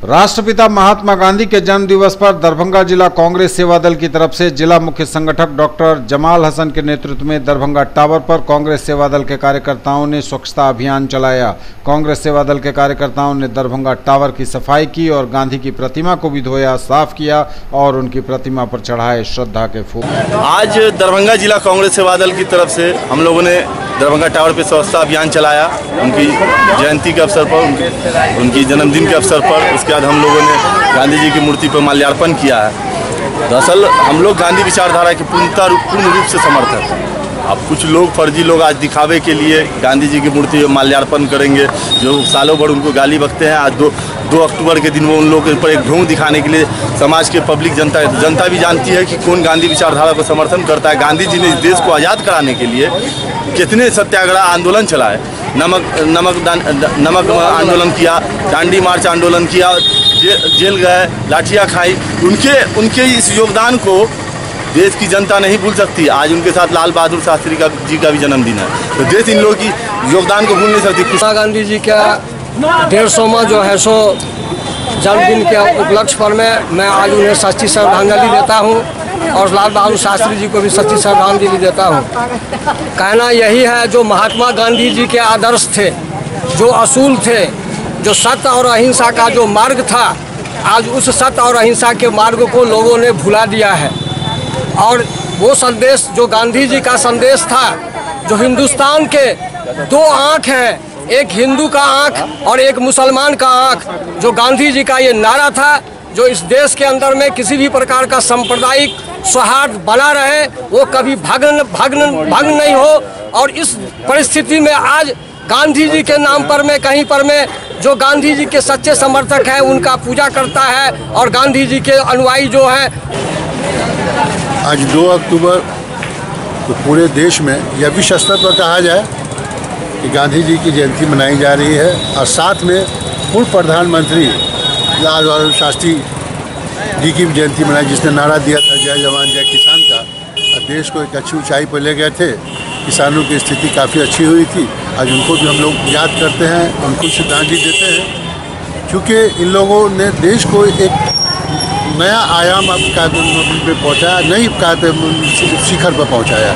Speaker 2: राष्ट्रपिता महात्मा गांधी के जन्म दिवस पर दरभंगा जिला कांग्रेस सेवा दल की तरफ से जिला मुख्य संगठक डॉक्टर जमाल हसन के नेतृत्व में दरभंगा टावर पर कांग्रेस सेवा दल के कार्यकर्ताओं ने स्वच्छता अभियान चलाया। कांग्रेस सेवा दल के कार्यकर्ताओं ने दरभंगा टावर की सफाई की और गांधी की प्रतिमा को भी धोया, साफ किया और उनकी प्रतिमा पर चढ़ाए श्रद्धा के फूल।
Speaker 17: आज दरभंगा जिला कांग्रेस सेवा दल की तरफ से हम लोगों ने दरभंगा टावर पर स्वच्छता अभियान चलाया। उनकी जयंती के अवसर पर, उनकी जन्मदिन के अवसर पर, उसके बाद हम लोगों ने गांधी जी की मूर्ति पर माल्यार्पण किया है। दरअसल हम लोग गांधी विचारधारा के पूर्ण रूप से समर्थक हैं। अब कुछ लोग, फर्जी लोग आज दिखावे के लिए गांधी जी की मूर्ति पर माल्यार्पण करेंगे, जो सालों भर उनको गाली बकते हैं। आज 2 अक्टूबर के दिन वो उन लोगों के ऊपर एक ढोंग दिखाने के लिए समाज के पब्लिक जनता भी जानती है कि कौन गांधी विचारधारा को समर्थन करता है। गांधी जी ने इस देश को आज़ाद कराने के लिए कितने सत्याग्रह आंदोलन चलाए, नमक आंदोलन किया, दांडी मार्च आंदोलन किया, जेल गए, लाठियाँ खाई। उनके इस योगदान को देश की जनता नहीं भूल सकती। आज उनके साथ लाल बहादुर शास्त्री जी का भी जन्मदिन है, तो देश इन लोगों की योगदान को भूल नहीं सकती।
Speaker 18: महात्मा गांधी जी का 150वां जो है सो जन्मदिन के उपलक्ष्य पर मैं आज उन्हें सच्ची श्रद्धांजलि देता हूँ और लाल बहादुर शास्त्री जी को भी सच्ची श्रद्धांजलि देता हूँ। कहना यही है, जो महात्मा गांधी जी के आदर्श थे, जो असूल थे, जो सत्य और अहिंसा का जो मार्ग था, आज उस सत्य और अहिंसा के मार्ग को लोगों ने भुला दिया है और वो संदेश जो गांधी जी का संदेश था, जो हिंदुस्तान के दो आँख हैं, एक हिंदू का आँख और एक मुसलमान का आँख, जो गांधी जी का ये नारा था, जो इस देश के अंदर में किसी भी प्रकार का सांप्रदायिक सौहार्द बना रहे, वो कभी भंग नहीं हो। और इस परिस्थिति में आज गांधी जी के नाम पर में कहीं पर में जो गांधी जी के सच्चे समर्थक हैं उनका पूजा करता है, और गांधी जी के अनुयायी जो हैं।
Speaker 19: आज 2 अक्टूबर तो पूरे देश में यह विश्व स्तर पर कहा जाए कि गांधी जी की जयंती मनाई जा रही है, और साथ में पूर्व प्रधानमंत्री लाल बहादुर शास्त्री जी की जयंती मनाई, जिसने नारा दिया था जय जवान जय किसान का, और देश को एक अच्छी ऊंचाई पर ले गए थे। किसानों की स्थिति काफ़ी अच्छी हुई थी। आज उनको भी हम लोग याद करते हैं, उनको श्रद्धांजलि देते हैं, क्योंकि इन लोगों ने देश को एक नया आयाम पे पहुँचाया, नई शिखर पर पहुँचाया।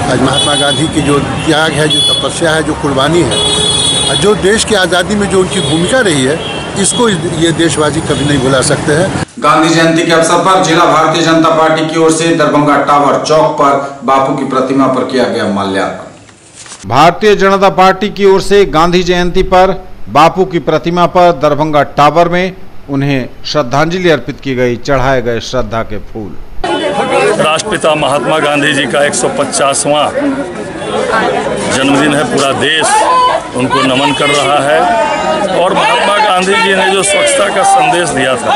Speaker 19: आज महात्मा गांधी की जो त्याग है, जो तपस्या है, जो कुर्बानी है, जो देश की आज़ादी में जो उनकी भूमिका रही है, इसको ये देशवासी कभी नहीं भुला सकते हैं।
Speaker 1: गांधी जयंती के अवसर पर जिला भारतीय जनता पार्टी की ओर से दरभंगा टावर चौक पर बापू की प्रतिमा पर किया गया माल्यार्पण।
Speaker 2: भारतीय जनता पार्टी की ओर से गांधी जयंती पर बापू की प्रतिमा पर दरभंगा टावर में उन्हें श्रद्धांजलि अर्पित की गई, चढ़ाए गए श्रद्धा के फूल।
Speaker 20: राष्ट्रपिता महात्मा गांधी जी का 150वां जन्मदिन है। पूरा देश उनको नमन कर रहा है, और महात्मा गांधी जी ने जो स्वच्छता का संदेश दिया था,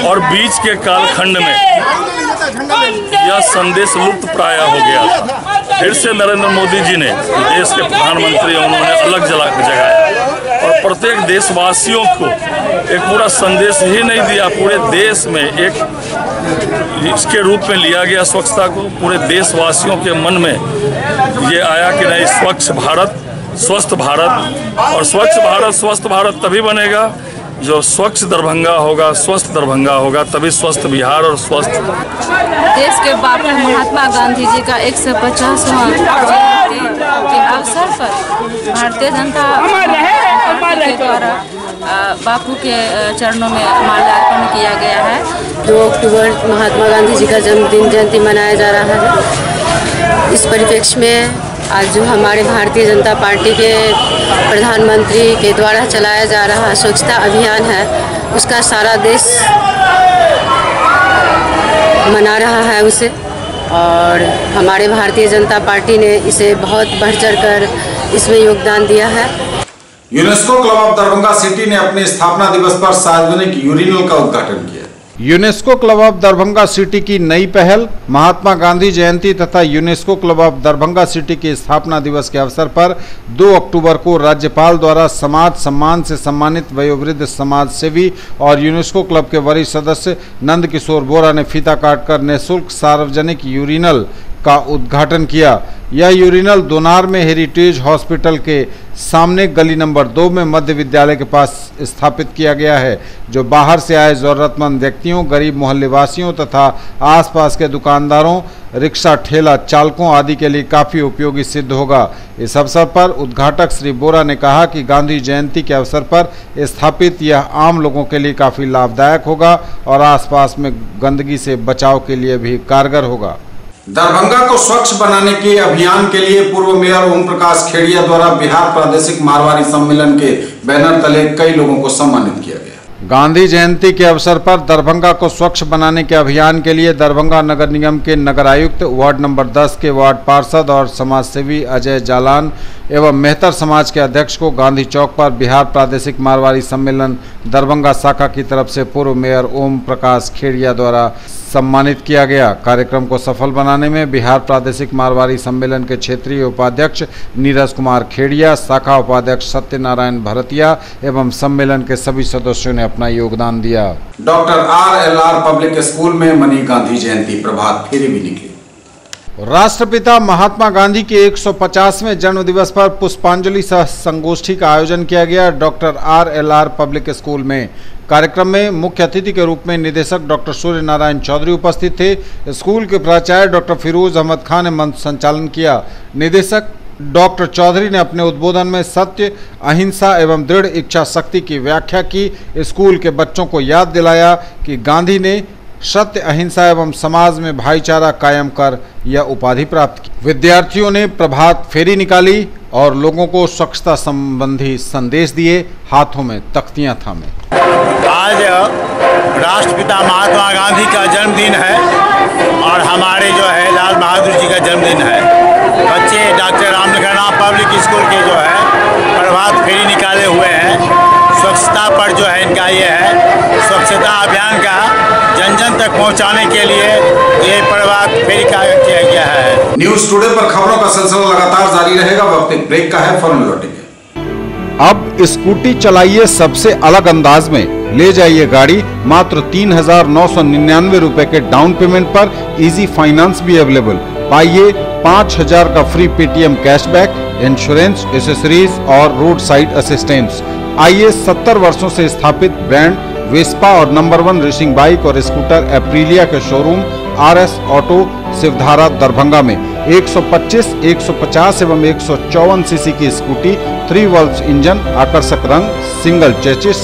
Speaker 20: और बीच के कालखंड में यह संदेश लुप्त प्राय हो गया था। फिर से नरेंद्र मोदी जी ने, देश के प्रधानमंत्री, उन्होंने अलग जगाया, और प्रत्येक देशवासियों को एक पूरा संदेश ही नहीं दिया, पूरे देश में एक इसके रूप में लिया गया स्वच्छता को। पूरे देशवासियों के मन में ये आया कि नहीं, स्वच्छ भारत स्वस्थ भारत, और स्वच्छ भारत स्वस्थ भारत तभी बनेगा जो स्वच्छ दरभंगा होगा, स्वस्थ दरभंगा होगा, तभी स्वस्थ बिहार और स्वस्थ
Speaker 21: देश के बापू महात्मा गांधी जी का 150वां जयंती के अवसर पर भारतीय जनता पार्टी के द्वारा बापू के चरणों में माल्यार्पण किया गया है।
Speaker 22: 2 अक्टूबर महात्मा गांधी जी का जयंती मनाया जा रहा है। इस परिप्रेक्ष्य में आज जो हमारे भारतीय जनता पार्टी के प्रधानमंत्री के द्वारा चलाया जा रहा स्वच्छता अभियान है, उसका सारा देश मना रहा है उसे, और हमारे भारतीय जनता पार्टी ने इसे बहुत बढ़ चढ़कर इसमें योगदान दिया है।
Speaker 1: UNESCO club of Darbhanga city ने अपने स्थापना दिवस पर सार्वजनिक यूरिनल का उद्घाटन किया।
Speaker 2: UNESCO club of Darbhanga city की नई पहल, महात्मा गांधी जयंती तथा UNESCO club of Darbhanga city के स्थापना दिवस के अवसर पर 2 अक्टूबर को राज्यपाल द्वारा समाज सम्मान से सम्मानित वयोवृद्ध समाज सेवी और यूनेस्को क्लब के वरिष्ठ सदस्य नंद किशोर बोरा ने फीता काटकर निःशुल्क सार्वजनिक यूरिनल का उद्घाटन किया। यह यूरिनल दोनार में हेरिटेज हॉस्पिटल के सामने गली नंबर 2 में मध्य विद्यालय के पास स्थापित किया गया है, जो बाहर से आए जरूरतमंद व्यक्तियों, गरीब मोहल्लेवासियों तथा आसपास के दुकानदारों, रिक्शा ठेला चालकों आदि के लिए काफ़ी उपयोगी सिद्ध होगा। इस अवसर पर उद्घाटक श्री बोरा ने कहा कि गांधी जयंती के अवसर पर स्थापित यह आम लोगों के लिए काफ़ी लाभदायक होगा और आसपास में गंदगी से बचाव के लिए भी कारगर होगा।
Speaker 1: दरभंगा को स्वच्छ बनाने के अभियान के लिए पूर्व मेयर ओम प्रकाश खेड़िया द्वारा बिहार प्रादेशिक मारवाड़ी सम्मेलन के बैनर तले कई लोगों को सम्मानित किया गया।
Speaker 2: गांधी जयंती के अवसर पर दरभंगा को स्वच्छ बनाने के अभियान के लिए दरभंगा नगर निगम के नगर आयुक्त, वार्ड नंबर 10 के वार्ड पार्षद और समाज सेवी अजय जालान एवं मेहतर समाज के अध्यक्ष को गांधी चौक पर बिहार प्रादेशिक मारवाड़ी सम्मेलन दरभंगा शाखा की तरफ से पूर्व मेयर ओम प्रकाश खेड़िया द्वारा सम्मानित किया गया। कार्यक्रम को सफल बनाने में बिहार प्रादेशिक मारवाड़ी सम्मेलन के क्षेत्रीय उपाध्यक्ष नीरज कुमार खेड़िया, शाखा उपाध्यक्ष सत्यनारायण भरतिया एवं सम्मेलन के सभी सदस्यों ने अपना योगदान दिया।
Speaker 1: डॉक्टर RLR पब्लिक स्कूल में मनी गांधी जयंती प्रभात फेरी भी निकली।
Speaker 2: राष्ट्रपिता महात्मा गांधी के 150वें जन्म दिवस पर पुष्पांजलि सह संगोष्ठी का आयोजन किया गया। डॉक्टर RLR पब्लिक स्कूल में कार्यक्रम में मुख्य अतिथि के रूप में निदेशक डॉक्टर सूर्य नारायण चौधरी उपस्थित थे। स्कूल के प्राचार्य डॉक्टर फिरोज अहमद खान ने मंच संचालन किया। निदेशक डॉक्टर चौधरी ने अपने उद्बोधन में सत्य, अहिंसा एवं दृढ़ इच्छा शक्ति की व्याख्या की। स्कूल के बच्चों को याद दिलाया कि गांधी ने सत्य, अहिंसा एवं समाज में भाईचारा कायम कर यह उपाधि प्राप्त की। विद्यार्थियों ने प्रभात फेरी निकाली और लोगों को स्वच्छता संबंधी संदेश दिए, हाथों में तख्तियां थामे।
Speaker 3: आज राष्ट्रपिता महात्मा गांधी का जन्मदिन है और हमारे जो है लाल बहादुर जी का जन्मदिन है। बच्चे doctor Ramalinga Ram public school के जो है प्रभात फेरी निकाले हुए हैं। स्वच्छता पर जो है इनका ये है, स्वच्छता अभियान का जन जन तक पहुंचाने के लिए ये प्रभात फेरी का किया गया है।
Speaker 1: न्यूज टुडे पर खबरों का सिलसिला लगातार जारी रहेगा। वक्त एक ब्रेक का है, फौरन लौटेंगे।
Speaker 2: अब स्कूटी चलाइए सबसे अलग अंदाज में, ले जाइए गाड़ी मात्र 3,999 रुपए के डाउन पेमेंट पर। इजी फाइनेंस भी अवेलेबल। पाइए 5,000 का free Paytm cashback, insurance, accessories और रोड साइड असिस्टेंस। आइए 70 वर्षों से स्थापित ब्रांड वेस्पा और नंबर 1 रेसिंग बाइक और स्कूटर एप्रिलिया के showroom RS auto Shivdhara Darbhanga में 125, 150 एवं 154 सीसी की स्कूटी, 3 वॉल्व इंजन, आकर्षक रंग, single chassis,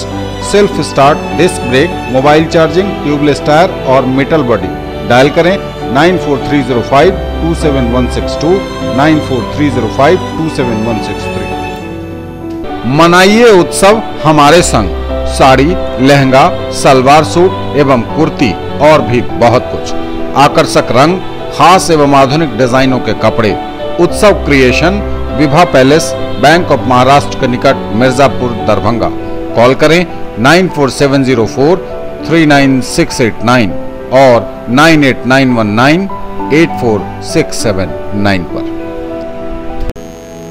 Speaker 2: self start, disc brake, mobile charging, tubeless tyre और मेटल बॉडी। डायल करें 9430527162, 9430527163। मनाइए उत्सव हमारे संग। साड़ी, लहंगा, सलवार सूट एवं कुर्ती और भी बहुत कुछ। आकर्षक रंग, खास एवं आधुनिक डिजाइनों के कपड़े। उत्सव creation, Vibha palace, bank of Maharashtra के निकट, मिर्जापुर, दरभंगा। कॉल करें 9470439689 और 989198467 पर।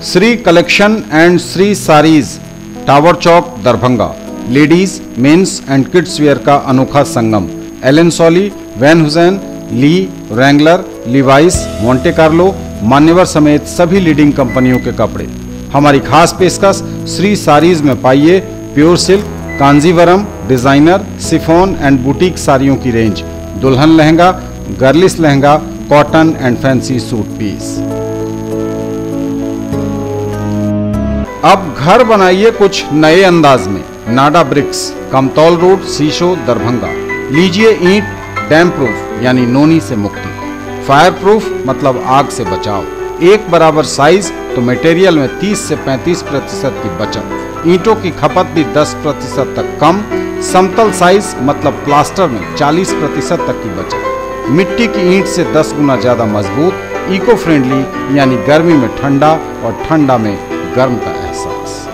Speaker 2: Shri collection and Shri saris, tower Chowk, Darbhanga. Ladies, mens and kids wear का अनोखा संगम। Allen Solly, Van Heusen, Lee, Wrangler, Levi's, Monte Carlo, Manyavar समेत सभी लीडिंग कंपनियों के कपड़े। हमारी खास पेशकश श्री सारीज में पाइए pure silk, Kanjeevaram, designer, chiffon and boutique साड़ियों की रेंज, दुल्हन lehenga, girlish lehenga, cotton and fancy suit piece. अब घर बनाइए कुछ नए अंदाज में। नाडा ब्रिक्स, कमतौल रोड, शीशो, दरभंगा। लीजिए ईंट डैम प्रूफ यानी नोनी से मुक्ति, फायर प्रूफ मतलब आग से बचाव। एक बराबर साइज तो मटेरियल में 30 से 35% की बचत। ईंटों की खपत भी 10% तक कम। समतल साइज मतलब प्लास्टर में 40% तक की बचत। मिट्टी की ईंट से 10 गुना ज्यादा मजबूत। इको फ्रेंडली यानी गर्मी में ठंडा और ठंडा में गर्म का एहसास।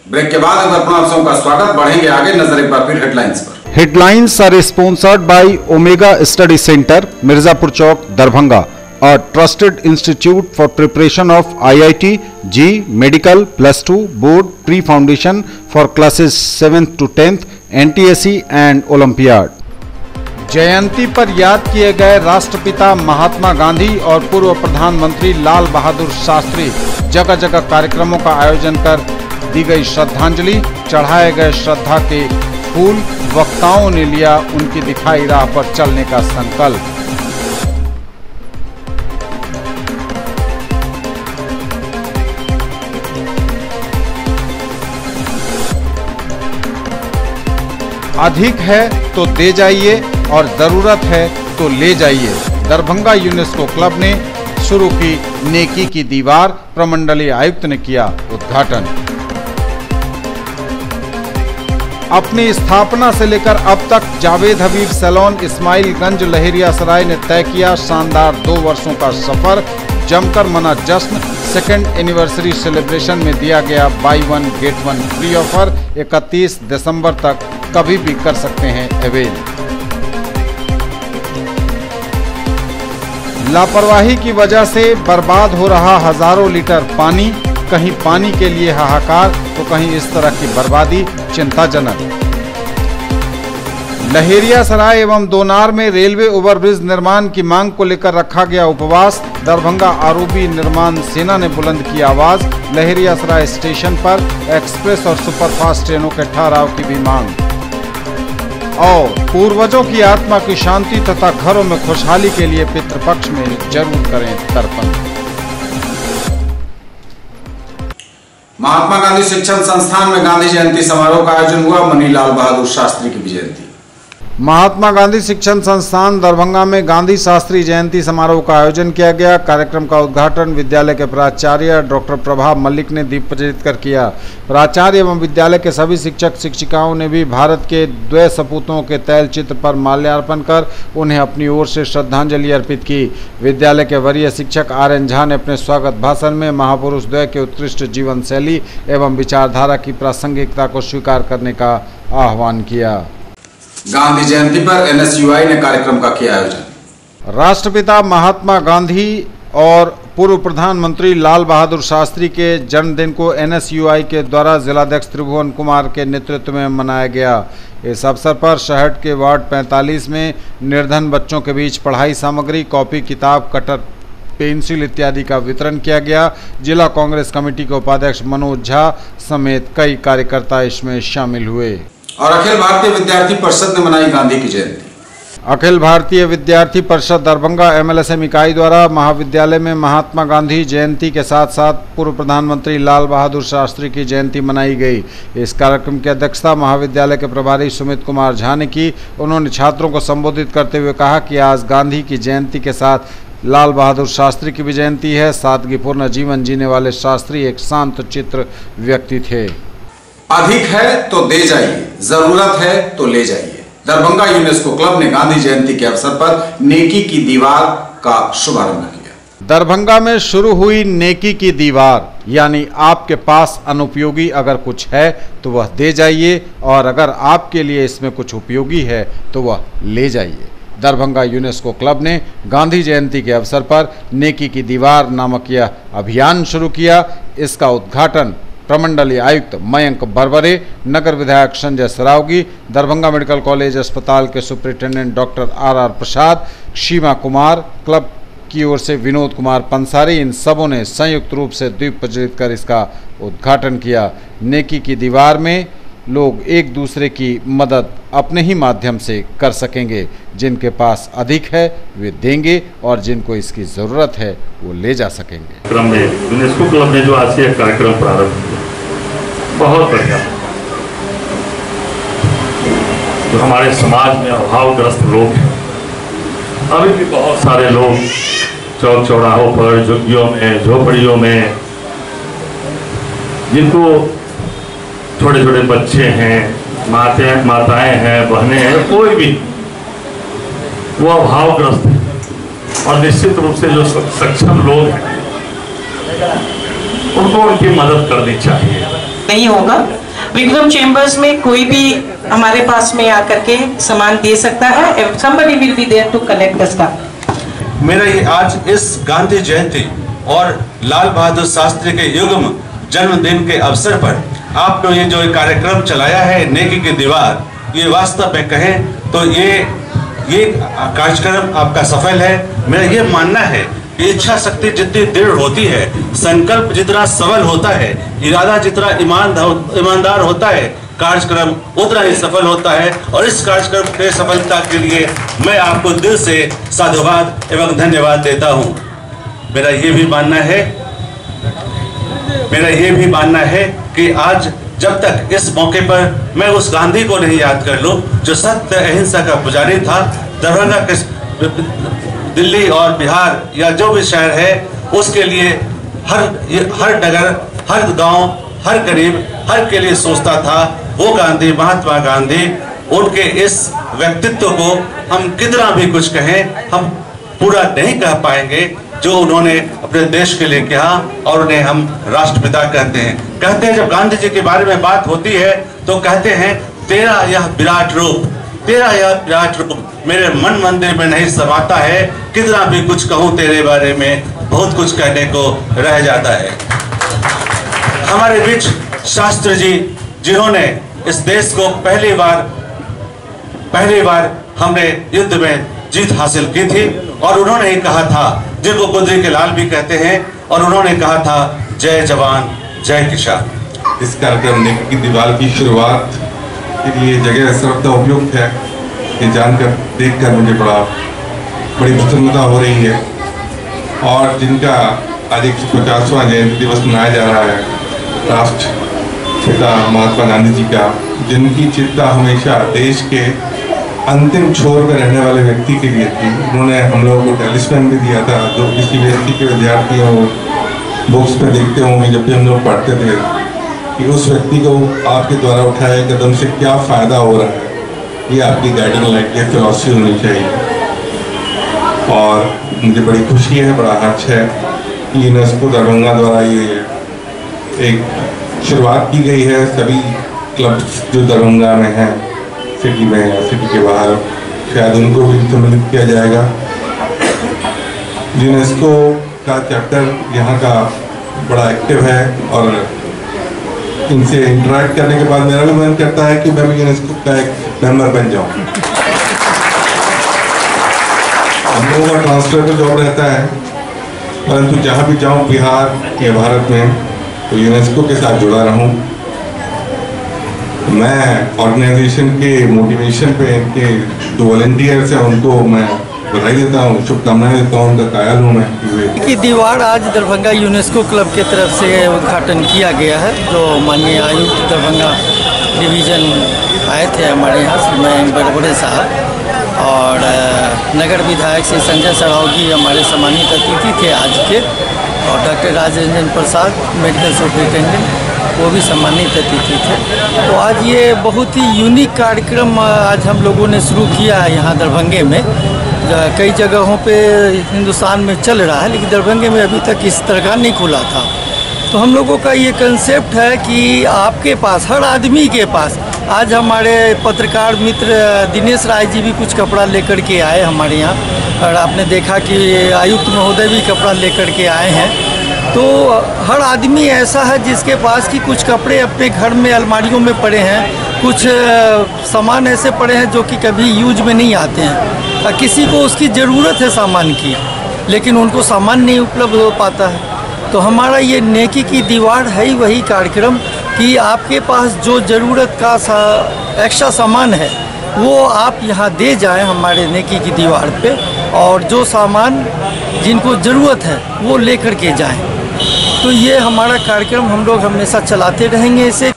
Speaker 1: ब्रेक के बाद दर्पण आप सबका स्वागत। बढ़ेंगे आगे, नजर एक बार फिर हेडलाइंस पर।
Speaker 2: Headlines are sponsored by Omega Study Center, Mirzapur Chowk, Darbhanga, a trusted institute for preparation of IIT, JEE, Medical, +2, Board, Pre-Foundation for classes 7th to 10th, NTSE and Olympiad। जयंती पर याद किए गए राष्ट्रपिता महात्मा गांधी और पूर्व प्रधानमंत्री लाल बहादुर शास्त्री। जगह जगह कार्यक्रमों का आयोजन कर दी गई श्रद्धांजलि, चढ़ाए गए श्रद्धा के फूल। वक्ताओं ने लिया उनकी दिखाई राह पर चलने का संकल्प। अधिक है तो दे जाइए और जरूरत है तो ले जाइए। दरभंगा यूनेस्को क्लब ने शुरू की नेकी की दीवार, प्रमंडलीय आयुक्त ने किया उद्घाटन। अपनी स्थापना से लेकर अब तक जावेद हबीब सैलून इस्माइलगंज लहेरियासराय ने तय किया शानदार 2 वर्षों का सफर। जमकर मना जश्न। 2nd एनिवर्सरी सेलिब्रेशन में दिया गया बाई 1 गेट 1 फ्री ऑफर। 31 दिसंबर तक कभी भी कर सकते हैं अवेल। लापरवाही की वजह से बर्बाद हो रहा हजारों लीटर पानी। कहीं पानी के लिए हाहाकार तो कहीं इस तरह की बर्बादी चिंताजनक। लहेरियासराय एवं दोनार में रेलवे ओवरब्रिज निर्माण की मांग को लेकर रखा गया उपवास। दरभंगा आरओबी निर्माण सेना ने बुलंद की आवाज। लहेरियासराय स्टेशन पर एक्सप्रेस और सुपरफास्ट ट्रेनों के ठहराव की भी मांग। और पूर्वजों की आत्मा की शांति तथा घरों में खुशहाली के लिए पितृपक्ष में जरूर करें तर्पण।
Speaker 1: महात्मा गांधी शिक्षण संस्थान में गांधी जयंती समारोह का आयोजन हुआ। मनी लाल बहादुर शास्त्री की भी जयंती।
Speaker 2: महात्मा गांधी शिक्षण संस्थान दरभंगा में गांधी शास्त्री जयंती समारोह का आयोजन किया गया। कार्यक्रम का उद्घाटन विद्यालय के प्राचार्य डॉक्टर प्रभा मल्लिक ने दीप प्रज्वलित कर किया। प्राचार्य एवं विद्यालय के सभी शिक्षक शिक्षिकाओं ने भी भारत के द्वय सपूतों के तैल चित्र पर माल्यार्पण कर उन्हें अपनी ओर से श्रद्धांजलि अर्पित की। विद्यालय के वरीय शिक्षक RN झा ने अपने स्वागत भाषण में महापुरुष द्वय के उत्कृष्ट जीवन शैली एवं विचारधारा की प्रासंगिकता को स्वीकार करने का आह्वान किया।
Speaker 1: गांधी जयंती पर NSUI ने कार्यक्रम का किया आयोजन।
Speaker 2: राष्ट्रपिता महात्मा गांधी और पूर्व प्रधानमंत्री लाल बहादुर शास्त्री के जन्मदिन को NSUI के द्वारा जिलाध्यक्ष त्रिभुवन कुमार के नेतृत्व में मनाया गया। इस अवसर पर शहर के वार्ड 45 में निर्धन बच्चों के बीच पढ़ाई सामग्री, कॉपी, किताब, कटर, पेंसिल इत्यादि का वितरण किया गया। जिला कांग्रेस कमेटी के उपाध्यक्ष मनोज झा समेत कई कार्यकर्ता इसमें शामिल हुए।
Speaker 1: और अखिल भारतीय विद्यार्थी परिषद ने मनाई गांधी की जयंती।
Speaker 2: अखिल भारतीय विद्यार्थी परिषद दरभंगा MLSM इकाई द्वारा महाविद्यालय में महात्मा गांधी जयंती के साथ साथ पूर्व प्रधानमंत्री लाल बहादुर शास्त्री की जयंती मनाई गई। इस कार्यक्रम की अध्यक्षता महाविद्यालय के प्रभारी सुमित कुमार झा ने की। उन्होंने छात्रों को संबोधित करते हुए कहा कि आज गांधी की जयंती के साथ लाल बहादुर शास्त्री की भी जयंती है। सादगीपूर्ण जीवन जीने वाले शास्त्री एक शांत चित्र व्यक्ति थे।
Speaker 1: अधिक है तो दे जाइए, जरूरत है तो ले जाइए। दरभंगा यूनेस्को क्लब ने गांधी जयंती के अवसर पर नेकी की दीवार का शुभारंभ किया।
Speaker 2: दरभंगा में शुरू हुई नेकी की दीवार, यानी आपके पास अनुपयोगी अगर कुछ है तो वह दे जाइए और अगर आपके लिए इसमें कुछ उपयोगी है तो वह ले जाइए। दरभंगा यूनेस्को क्लब ने गांधी जयंती के अवसर पर नेकी की दीवार नामक यह अभियान शुरू किया। इसका उद्घाटन प्रमंडलीय आयुक्त मयंक बरबरे, नगर विधायक संजय सरावगी, दरभंगा मेडिकल कॉलेज अस्पताल के सुपरिटेंडेंट डॉक्टर RR प्रसाद, सीमा कुमार, क्लब की ओर से विनोद कुमार पंसारी, इन सबों ने संयुक्त रूप से दीप प्रज्वलित कर इसका उद्घाटन किया। नेकी की दीवार में लोग एक दूसरे की मदद अपने ही माध्यम से कर सकेंगे। जिनके पास अधिक है वे देंगे और जिनको इसकी ज़रूरत है वो ले जा सकेंगे।
Speaker 20: क्रम में यूनेस्को क्लब ने जो आज से कार्यक्रम प्रारंभ किया, बहुत बढ़िया। जो हमारे समाज में अभावग्रस्त लोग हैं, अभी भी बहुत सारे लोग चौक चौराहों पर, झुग्गियों में, झोपड़ियों में, जिनको छोटे छोटे बच्चे हैं, माताएं हैं, बहनें हैं, कोई भी वो अभावग्रस्त है। और निश्चित रूप से जो सक्षम लोग हैं उनको उनकी मदद करनी चाहिए।
Speaker 4: नहीं होगा, विक्रम चेंबर्स में कोई भी हमारे पास में आकर के सामान दे सकता है। somebody will be there to collect the stuff।
Speaker 6: मेरा ये आज इस गांधी जयंती और लाल बहादुर शास्त्री के युग्म जन्मदिन के अवसर पर आपने ये जो कार्यक्रम चलाया है नेकी की दीवार, ये वास्तव में कहें तो ये कार्यक्रम आपका सफल है। मेरा ये मानना है कि इच्छा शक्ति जितनी दृढ़ होती है, संकल्प जितना सबल होता है, इरादा जितना ईमानदार होता है, कार्यक्रम उतना ही सफल होता है। और इस कार्यक्रम के सफलता के लिए मैं आपको दिल से साधुवाद एवं धन्यवाद देता हूँ। मेरा ये भी मानना है कि आज जब तक इस मौके पर मैं उस गांधी को नहीं याद कर लूं जो सत्य अहिंसा का पुजारी था, दरभंगा के, दिल्ली और बिहार या जो भी शहर है उसके लिए हर नगर, हर गांव, हर गरीब, हर के लिए सोचता था, वो गांधी, महात्मा गांधी। उनके इस व्यक्तित्व को हम कितना भी कुछ कहें, हम पूरा नहीं कह पाएंगे जो उन्होंने अपने देश के लिए किया, और उन्हें हम राष्ट्रपिता कहते हैं। जब गांधी जी के बारे में बात होती है तो कहते हैं, तेरा यह विराट रूप मेरे मन मंदिर में नहीं समाता है, कितना भी कुछ कहूँ तेरे बारे में बहुत कुछ कहने को रह जाता है। हमारे बीच शास्त्री जी, जिन्होंने इस देश को पहली बार हमने युद्ध में जीत हासिल की थी, और उन्होंने ही कहा था, जिनको गुदरी के लाल भी कहते हैं, और उन्होंने कहा था, जय जवान जय किसान।
Speaker 23: इस कार्यक्रम नेकी की दीवार की शुरुआत के लिए जगह सर्वथा उपयुक्त है। ये जानकर देखकर मुझे बड़ी प्रसन्नता हो रही है। और जिनका आज 150वां जयंती दिवस मनाया जा रहा है, राष्ट्रपिता महात्मा गांधी जी का, जिनकी चिंता हमेशा देश के अंतिम छोर में रहने वाले व्यक्ति के लिए थी। उन्होंने हम लोगों को टेलिस्मैन भी दिया था, जो किसी व्यक्ति के विद्यार्थी हो बुक्स में देखते होंगे जब भी हम लोग पढ़ते थे कि उस व्यक्ति को आपके द्वारा उठाए कदम से क्या फ़ायदा हो रहा है, ये आपकी गाइडिंग लाइट की फिलॉसफी होनी चाहिए। और मुझे बड़ी खुशी है, बड़ा हर्ष है कि यूनेस्को दरभंगा द्वारा ये एक शुरुआत की गई है। सभी क्लब्स जो दरभंगा में हैं, सिटी में या सिटी के बाहर, शायद उनको भी सम्मिलित किया जाएगा। यूनेस्को का चैप्टर यहाँ का बड़ा एक्टिव है और इनसे इंटरेक्ट करने के बाद मेरा भी मन करता है कि मैं भी यूनेस्को का एक मेंबर बन जाऊँ। हम लोगों का ट्रांसफर तो जॉब रहता है, परंतु जहाँ भी जाऊँ बिहार या भारत में तो यूनेस्को के साथ जुड़ा रहूँ। मैं ऑर्गेनाइजेशन के मोटिवेशन पे इनके जो वॉलंटियर्स हैं उनको मैं बधाई देता हूँ, शुभकामनाएं देता हूँ, उनका कायल हूँ मैं।
Speaker 5: की दीवार आज दरभंगा यूनेस्को क्लब के तरफ से उद्घाटन किया गया है। जो माननीय आयुक्त दरभंगा डिवीज़न आए थे हमारे यहाँ श्रीमान बड़बड़े साहब और नगर विधायक श्री संजय सरावगी हमारे सम्मानित अतिथि थे आज के, और doctor Rajendra Prasad medical superintendent वो भी सम्मानित अतिथि थे। तो आज ये बहुत ही यूनिक कार्यक्रम आज हम लोगों ने शुरू किया है यहाँ दरभंगे में। कई जगहों पे हिंदुस्तान में चल रहा है, लेकिन दरभंगे में अभी तक इस तरह का नहीं खुला था। तो हम लोगों का ये कंसेप्ट है कि आपके पास, हर आदमी के पास, आज हमारे पत्रकार मित्र दिनेश राय जी भी कुछ कपड़ा लेकर के आए हमारे यहाँ, और आपने देखा कि आयुक्त महोदय भी कपड़ा लेकर के आए हैं। तो हर आदमी ऐसा है जिसके पास कि कुछ कपड़े अपने घर में अलमारियों में पड़े हैं, कुछ सामान ऐसे पड़े हैं जो कि कभी यूज में नहीं आते हैं। किसी को उसकी ज़रूरत है सामान की, लेकिन उनको सामान नहीं उपलब्ध हो पाता है। तो हमारा ये नेकी की दीवार है ही वही कार्यक्रम कि आपके पास जो ज़रूरत का एक्स्ट्रा सामान है वो आप यहाँ दे जाएं हमारे नेकी की दीवार पे, और जो सामान जिनको ज़रूरत है वो लेकर के जाएं। तो ये हमारा कार्यक्रम हम लोग हमेशा चलाते रहेंगे। इसे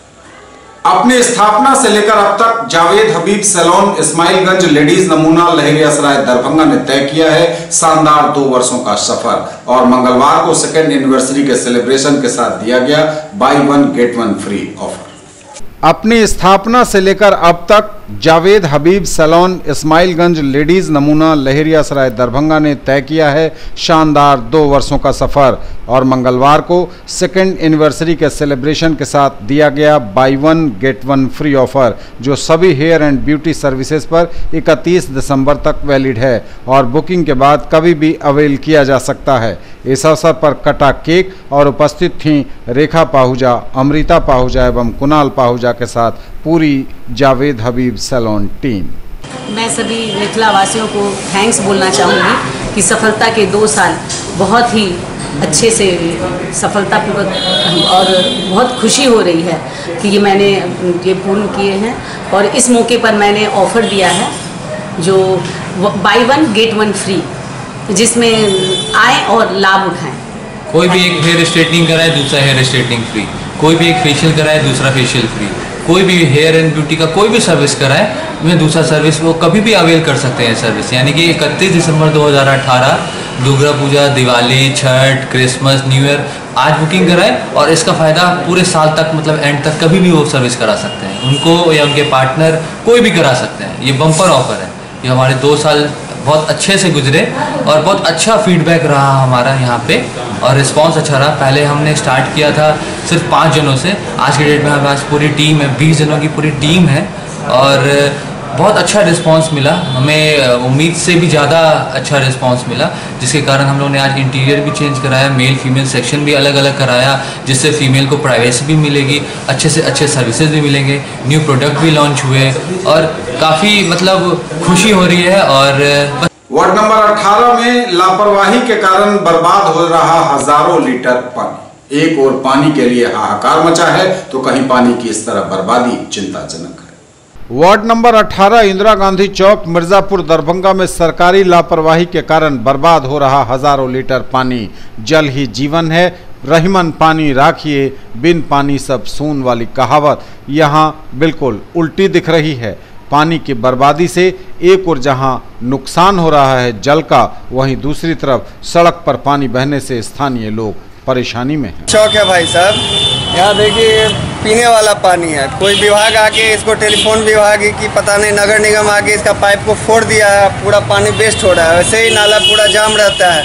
Speaker 1: अपनी स्थापना से लेकर अब तक जावेद हबीब सैलून इस्माइलगंज लेडीज नमूना लहेरियासराय दरभंगा ने तय किया है शानदार 2 वर्षों का सफर, और मंगलवार को 2nd एनिवर्सरी के सेलिब्रेशन के साथ दिया गया बाय 1 गेट 1 फ्री ऑफर।
Speaker 2: अपनी स्थापना से लेकर अब तक जावेद हबीब सैलून इस्माइलगंज लेडीज नमूना लहेरियासराय दरभंगा ने तय किया है शानदार 2 वर्षों का सफर, और मंगलवार को 2nd एनिवर्सरी के सेलिब्रेशन के साथ दिया गया बाय 1 गेट 1 फ्री ऑफर, जो सभी हेयर एंड ब्यूटी सर्विसेज पर 31 दिसंबर तक वैलिड है और बुकिंग के बाद कभी भी अवेल किया जा सकता है। इस अवसर पर कटा केक और उपस्थित थीं रेखा पाहुजा, अमृता पाहुजा एवं कुणाल पाहुजा के साथ पूरी जावेद हबीब सैलून टीम।
Speaker 7: मैं सभी मिथिला वासियों को थैंक्स बोलना चाहूँगी कि सफलता के 2 साल बहुत ही अच्छे से सफलतापूर्वक, और बहुत खुशी हो रही है कि ये मैंने ये पूर्ण किए हैं। और इस मौके पर मैंने ऑफ़र दिया है जो बाय 1 गेट 1 फ्री, जिसमें आए और लाभ उठाएं।
Speaker 8: कोई भी एक हेयर स्ट्रेटनिंग कराए दूसरा हेयर स्ट्रेटनिंग फ्री, कोई भी एक फेशियल कराए दूसरा फेशियल फ्री, कोई भी हेयर एंड ब्यूटी का कोई भी सर्विस कराए में दूसरा सर्विस वो कभी भी अवेल कर सकते हैं सर्विस। यानी कि 31 दिसंबर 2018 Durga Puja, Diwali, Chhath, Christmas, new year आज बुकिंग कराए और इसका फ़ायदा पूरे साल तक, मतलब एंड तक कभी भी वो सर्विस करा सकते हैं। उनको या उनके पार्टनर कोई भी करा सकते हैं। ये बम्पर ऑफर है। ये हमारे 2 साल बहुत अच्छे से गुजरे और बहुत अच्छा फीडबैक रहा हमारा यहाँ पे, और रिस्पांस अच्छा रहा। पहले हमने स्टार्ट किया था सिर्फ 5 जनों से, आज के डेट में हमारे पास पूरी टीम है, 20 जनों की पूरी टीम है, और बहुत अच्छा रिस्पांस मिला। हमें उम्मीद से भी ज़्यादा अच्छा रिस्पांस मिला, जिसके कारण हम लोगों ने आज इंटीरियर भी चेंज कराया, मेल फीमेल सेक्शन भी अलग अलग कराया, जिससे फीमेल को प्राइवेसी भी मिलेगी, अच्छे से अच्छे सर्विसेज भी मिलेंगे, न्यू प्रोडक्ट भी लॉन्च हुए, और काफ़ी मतलब खुशी हो रही है। और
Speaker 1: वार्ड नंबर 18 में लापरवाही के कारण बर्बाद हो रहा हजारों लीटर पानी। एक और पानी के लिए हाहाकार मचा है, तो कहीं पानी की इस तरह बर्बादी चिंताजनक है।
Speaker 2: वार्ड नंबर 18 इंदिरा गांधी चौक मिर्जापुर दरभंगा में सरकारी लापरवाही के कारण बर्बाद हो रहा हजारों लीटर पानी। जल ही जीवन है, रहीमन पानी राखिए, बिन पानी सब सून वाली कहावत यहाँ बिल्कुल उल्टी दिख रही है। पानी की बर्बादी से एक और जहां नुकसान हो रहा है जल का, वहीं दूसरी तरफ सड़क पर पानी बहने से स्थानीय लोग परेशानी में हैं।
Speaker 9: चौक है भाई साहब, यहाँ देखिए पीने वाला पानी है। कोई विभाग आके इसको, टेलीफोन विभाग की पता नहीं, नगर निगम आके इसका पाइप को फोड़ दिया है, पूरा पानी वेस्ट हो रहा है। वैसे ही नाला पूरा जाम रहता है,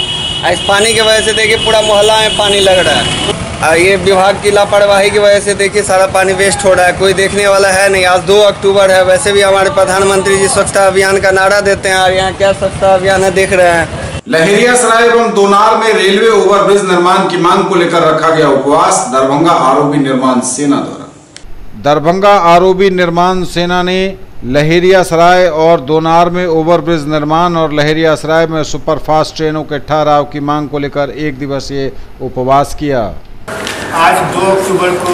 Speaker 9: इस पानी की वजह से देखिए पूरा मोहल्ला में पानी लग रहा है। ये विभाग की लापरवाही की वजह से देखिए सारा पानी वेस्ट हो रहा है, कोई देखने वाला है नहीं। आज 2 अक्टूबर है, वैसे भी हमारे प्रधानमंत्री जी स्वच्छता अभियान का नारा देते हैं और यहाँ क्या स्वच्छता अभियान है देख रहे हैं।
Speaker 1: लहेरियासराय एवं दोनार में रेलवे ओवरब्रिज निर्माण की मांग को लेकर रखा गया उपवास। दरभंगा आरओबी निर्माण सेना द्वारा।
Speaker 2: दरभंगा आरओबी निर्माण सेना ने लहेरियासराय और दोनार में ओवरब्रिज निर्माण और लहेरियासराय में सुपरफास्ट ट्रेनों के ठहराव की मांग को लेकर 1 दिवसीय उपवास किया।
Speaker 10: आज 2 अक्टूबर को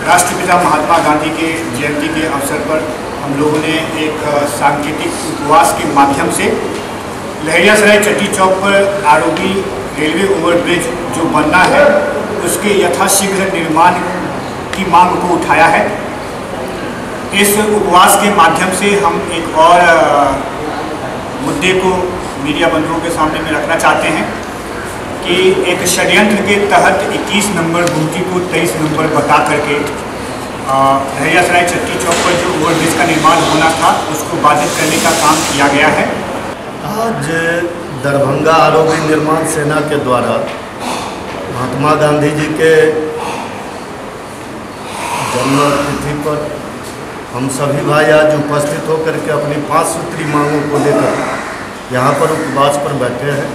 Speaker 10: राष्ट्रपिता महात्मा गांधी के जयंती के अवसर पर हम लोगों ने एक सांकेतिक उपवास के माध्यम से लहेरियासराय चट्टी चौक पर आरओबी रेलवे ओवरब्रिज जो बनना है उसके यथाशीघ्र निर्माण की मांग को उठाया है। इस उपवास के माध्यम से हम एक और मुद्दे को मीडिया बंधुओं के सामने में रखना चाहते हैं कि एक षड्यंत्र के तहत 21 नंबर गुमती को 23 नंबर बता करके लहेरियासराय चट्टी चौक पर जो ओवरब्रिज का निर्माण होना था उसको बाधित करने का काम किया गया है।
Speaker 12: आज दरभंगा आरओबी निर्माण सेना के द्वारा महात्मा गांधी जी के जन्मतिथि पर हम सभी भाई आज उपस्थित होकर के अपनी 5 सूत्री मांगों को लेकर यहाँ पर उपवास पर बैठे हैं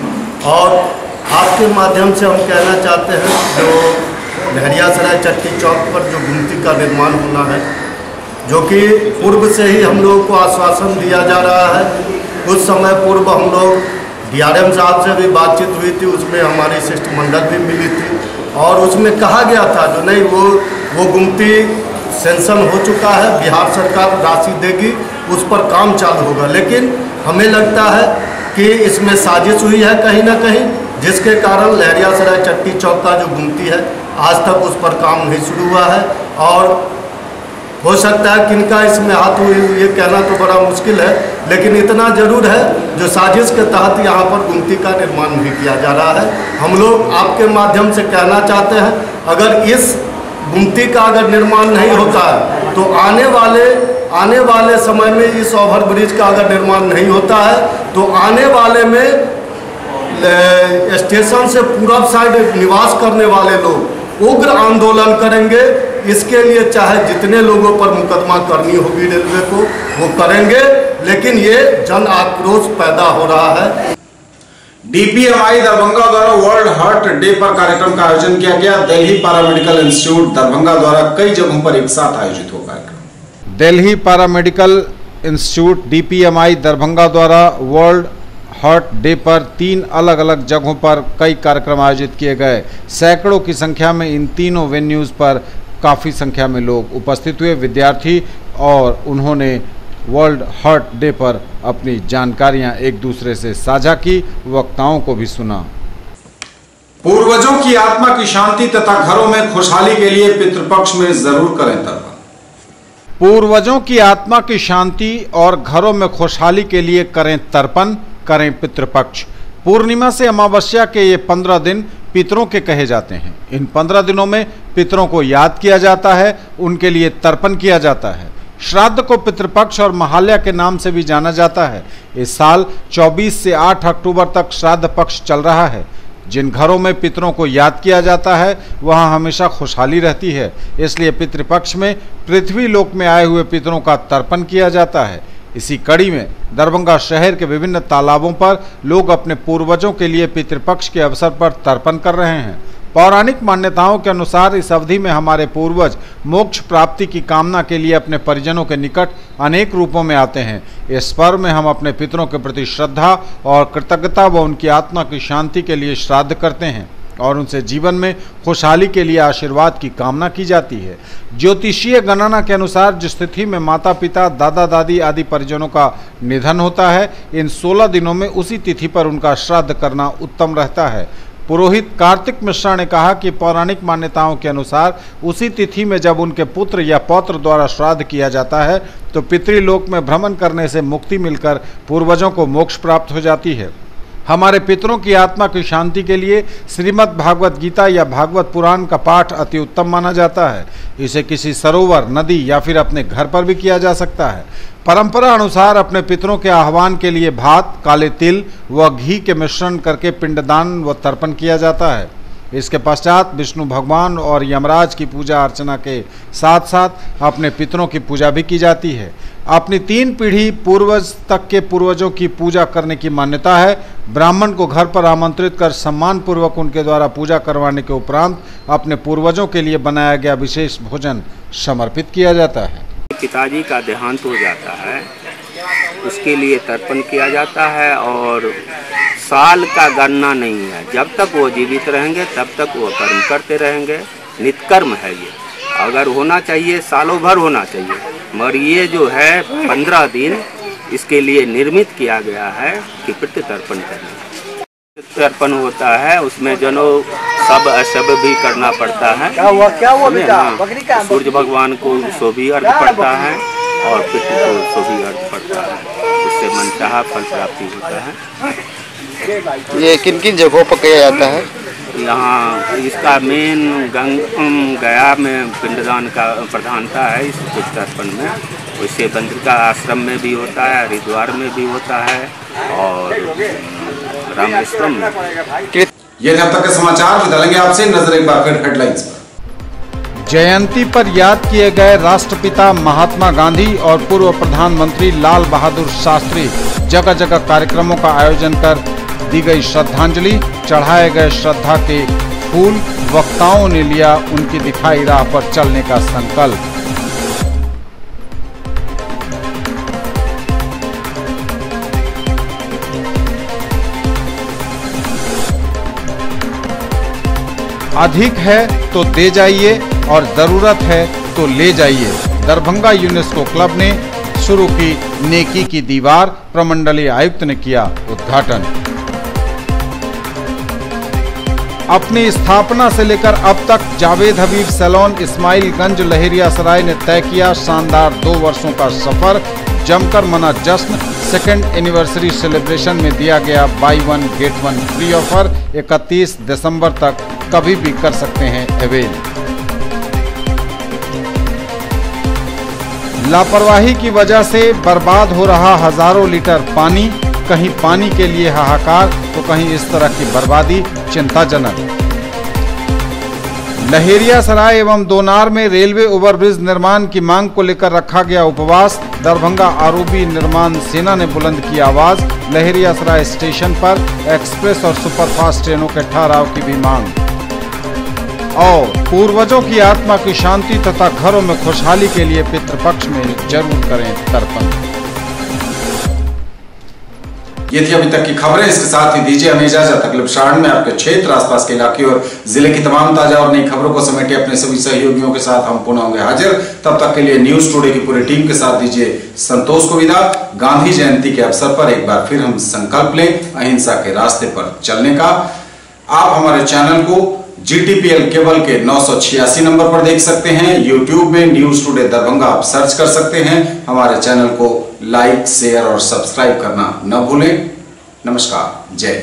Speaker 12: और आपके माध्यम से हम कहना चाहते हैं जो लहेरियासराय चट्टी चौक पर जो गुमती का निर्माण होना है, जो कि पूर्व से ही हम लोगों को आश्वासन दिया जा रहा है। कुछ समय पूर्व हम लोग डीआरएम साहब से भी बातचीत हुई थी, उसमें हमारी शिष्टमंडल भी मिली थी और उसमें कहा गया था जो नहीं वो गुमती सेंक्शन हो चुका है, बिहार सरकार राशि देगी, उस पर काम चालू होगा। लेकिन हमें लगता है कि इसमें साजिश हुई है कहीं ना कहीं, जिसके कारण लहेरियासराय चट्टी चौक का जो गुमती है आज तक उस पर काम नहीं शुरू हुआ है और हो सकता है किनका इसमें हाथ हुई ये कहना तो बड़ा मुश्किल है, लेकिन इतना जरूर है जो साजिश के तहत यहाँ पर गुमती का निर्माण नहीं किया जा रहा है। हम लोग आपके माध्यम से कहना चाहते हैं अगर इस गुमती का अगर निर्माण नहीं होता है तो आने वाले समय में इस ओवरब्रिज का अगर निर्माण नहीं होता है तो आने वाले में स्टेशन से पूरब साइड निवास करने वाले लोग उग्र आंदोलन करेंगे। इसके लिए चाहे जितने लोगों पर मुकदमा करनी होगी रेलवे को वो करेंगे, लेकिन ये जन आक्रोश पैदा हो रहा है।
Speaker 1: डीपीएमआई दरभंगा द्वारा वर्ल्ड हार्ट डे पर कार्यक्रम का आयोजन किया गया। दिल्ली पैरामेडिकल इंस्टीट्यूट दरभंगा द्वारा कई जगहों पर एक साथ आयोजित हुआ कार्यक्रम।
Speaker 2: Delhi paramedical institute DPMI Darbhanga द्वारा वर्ल्ड हार्ट डे पर 3 अलग अलग जगहों पर कई कार्यक्रम आयोजित किए गए। सैकड़ों की संख्या में इन तीनों वेन्यूज़ पर काफ़ी संख्या में लोग उपस्थित हुए विद्यार्थी और उन्होंने वर्ल्ड हार्ट डे पर अपनी जानकारियां एक दूसरे से साझा की, वक्ताओं को भी सुना।
Speaker 1: पूर्वजों की आत्मा की शांति तथा घरों में खुशहाली के लिए पितृपक्ष में जरूर करें तर्पण।
Speaker 2: पूर्वजों की आत्मा की शांति और घरों में खुशहाली के लिए करें तर्पण, करें पितृपक्ष। पूर्णिमा से अमावस्या के ये 15 दिन पितरों के कहे जाते हैं। इन 15 दिनों में पितरों को याद किया जाता है, उनके लिए तर्पण किया जाता है। श्राद्ध को पितृपक्ष और महालया के नाम से भी जाना जाता है। इस साल 24 से 8 अक्टूबर तक श्राद्ध पक्ष चल रहा है। जिन घरों में पितरों को याद किया जाता है वहां हमेशा खुशहाली रहती है, इसलिए पितृपक्ष में पृथ्वी लोक में आए हुए पितरों का तर्पण किया जाता है। इसी कड़ी में दरभंगा शहर के विभिन्न तालाबों पर लोग अपने पूर्वजों के लिए पितृपक्ष के अवसर पर तर्पण कर रहे हैं। पौराणिक मान्यताओं के अनुसार इस अवधि में हमारे पूर्वज मोक्ष प्राप्ति की कामना के लिए अपने परिजनों के निकट अनेक रूपों में आते हैं। इस पर्व में हम अपने पितरों के प्रति श्रद्धा और कृतज्ञता व उनकी आत्मा की शांति के लिए श्राद्ध करते हैं और उनसे जीवन में खुशहाली के लिए आशीर्वाद की कामना की जाती है। ज्योतिषीय गणना के अनुसार जिस तिथि में माता पिता, दादा दादी आदि परिजनों का निधन होता है, इन 16 दिनों में उसी तिथि पर उनका श्राद्ध करना उत्तम रहता है। पुरोहित कार्तिक मिश्रा ने कहा कि पौराणिक मान्यताओं के अनुसार उसी तिथि में जब उनके पुत्र या पौत्र द्वारा श्राद्ध किया जाता है तो पितृलोक में भ्रमण करने से मुक्ति मिलकर पूर्वजों को मोक्ष प्राप्त हो जाती है। हमारे पितरों की आत्मा की शांति के लिए श्रीमद् भागवत गीता या भागवत पुराण का पाठ अति उत्तम माना जाता है। इसे किसी सरोवर, नदी या फिर अपने घर पर भी किया जा सकता है। परंपरा अनुसार अपने पितरों के आह्वान के लिए भात, काले तिल व घी के मिश्रण करके पिंडदान व तर्पण किया जाता है। इसके पश्चात विष्णु भगवान और यमराज की पूजा अर्चना के साथ साथ अपने पितरों की पूजा भी की जाती है। अपनी 3 पीढ़ी पूर्वज तक के पूर्वजों की पूजा करने की मान्यता है। ब्राह्मण को घर पर आमंत्रित कर सम्मान पूर्वक उनके द्वारा पूजा करवाने के उपरांत अपने पूर्वजों के लिए बनाया गया विशेष भोजन समर्पित किया जाता है।
Speaker 11: पिताजी का देहांत हो जाता है, उसके लिए तर्पण किया जाता है और साल का गणना नहीं है। जब तक वो जीवित रहेंगे तब तक वो कर्म करते रहेंगे। नित्कर्म है ये, अगर होना चाहिए सालों भर होना चाहिए, मगर ये जो है 15 दिन इसके लिए निर्मित किया गया है कि पितृ तर्पण करना। तर्पण होता है, उसमें जनो सब अशब भी करना पड़ता है। सूर्य भगवान को शोभी अर्घ पड़ता है और पितृ को शोभी अर्घ पड़ता है, उससे मनचाहा फल प्राप्ति होता है।
Speaker 13: ये किन किन जगहों पर किया जाता है?
Speaker 11: यहाँ इसका मेन गया में पिंडदान का प्रधानता है इस तर्पण में। वैसे बद्रिका आश्रम में भी होता है, हरिद्वार में भी होता है और रामेश्वरम में।
Speaker 1: ये अब तक के समाचार, बदलेंगे आपसे नजर एक बार फिर हेडलाइंस पर।
Speaker 2: जयंती पर याद किए गए राष्ट्रपिता महात्मा गांधी और पूर्व प्रधानमंत्री लाल बहादुर शास्त्री। जगह जगह कार्यक्रमों का आयोजन कर दी गई श्रद्धांजलि, चढ़ाए गए श्रद्धा के फूल। वक्ताओं ने लिया उनकी दिखाई राह पर चलने का संकल्प। अधिक है तो दे जाइए और जरूरत है तो ले जाइए। दरभंगा यूनेस्को क्लब ने शुरू की नेकी की दीवार, प्रमंडलीय आयुक्त ने किया उद्घाटन। अपनी स्थापना से लेकर अब तक जावेद हबीब सैलून इस्माइलगंज लहेरियासराय ने तय किया शानदार 2 वर्षों का सफर। जमकर मना जश्न। 2nd एनिवर्सरी सेलिब्रेशन में दिया गया बाय 1 गेट 1 फ्री ऑफर। 31 दिसंबर तक कभी भी कर सकते हैं अवेल। लापरवाही की वजह से बर्बाद हो रहा हजारों लीटर पानी। कहीं पानी के लिए हाहाकार तो कहीं इस तरह की बर्बादी चिंताजनक। लहेरियासराय एवं दोनार में रेलवे ओवरब्रिज निर्माण की मांग को लेकर रखा गया उपवास। दरभंगा आरओबी निर्माण सेना ने बुलंद की आवाज। लहेरियासराय स्टेशन पर एक्सप्रेस और सुपरफास्ट ट्रेनों के ठहराव की भी मांग। और पूर्वजों की आत्मा की शांति तथा घरों में खुशहाली के लिए पितृपक्ष में जरूर करें तर्पण।
Speaker 1: ये थी अभी तक की खबरें। इसके साथ ही दीजिए हमें इजाजत। अगले प्रसारण में आपके क्षेत्र, आसपास के इलाके और जिले की तमाम ताजा और नई खबरों को समेटे अपने सभी सहयोगियों के साथ हम पुनः होंगे हाजिर। तब तक के लिए न्यूज टुडे की पूरी टीम के साथ दीजिए संतोष को विदा। गांधी जयंती के अवसर पर एक बार फिर हम संकल्प लें अहिंसा के रास्ते पर चलने का। आप हमारे चैनल को GTPL केबल के 986 नंबर पर देख सकते हैं। YouTube में न्यूज टुडे दरभंगा आप सर्च कर सकते हैं। हमारे चैनल को लाइक, शेयर और सब्सक्राइब करना न भूलें। नमस्कार, जय।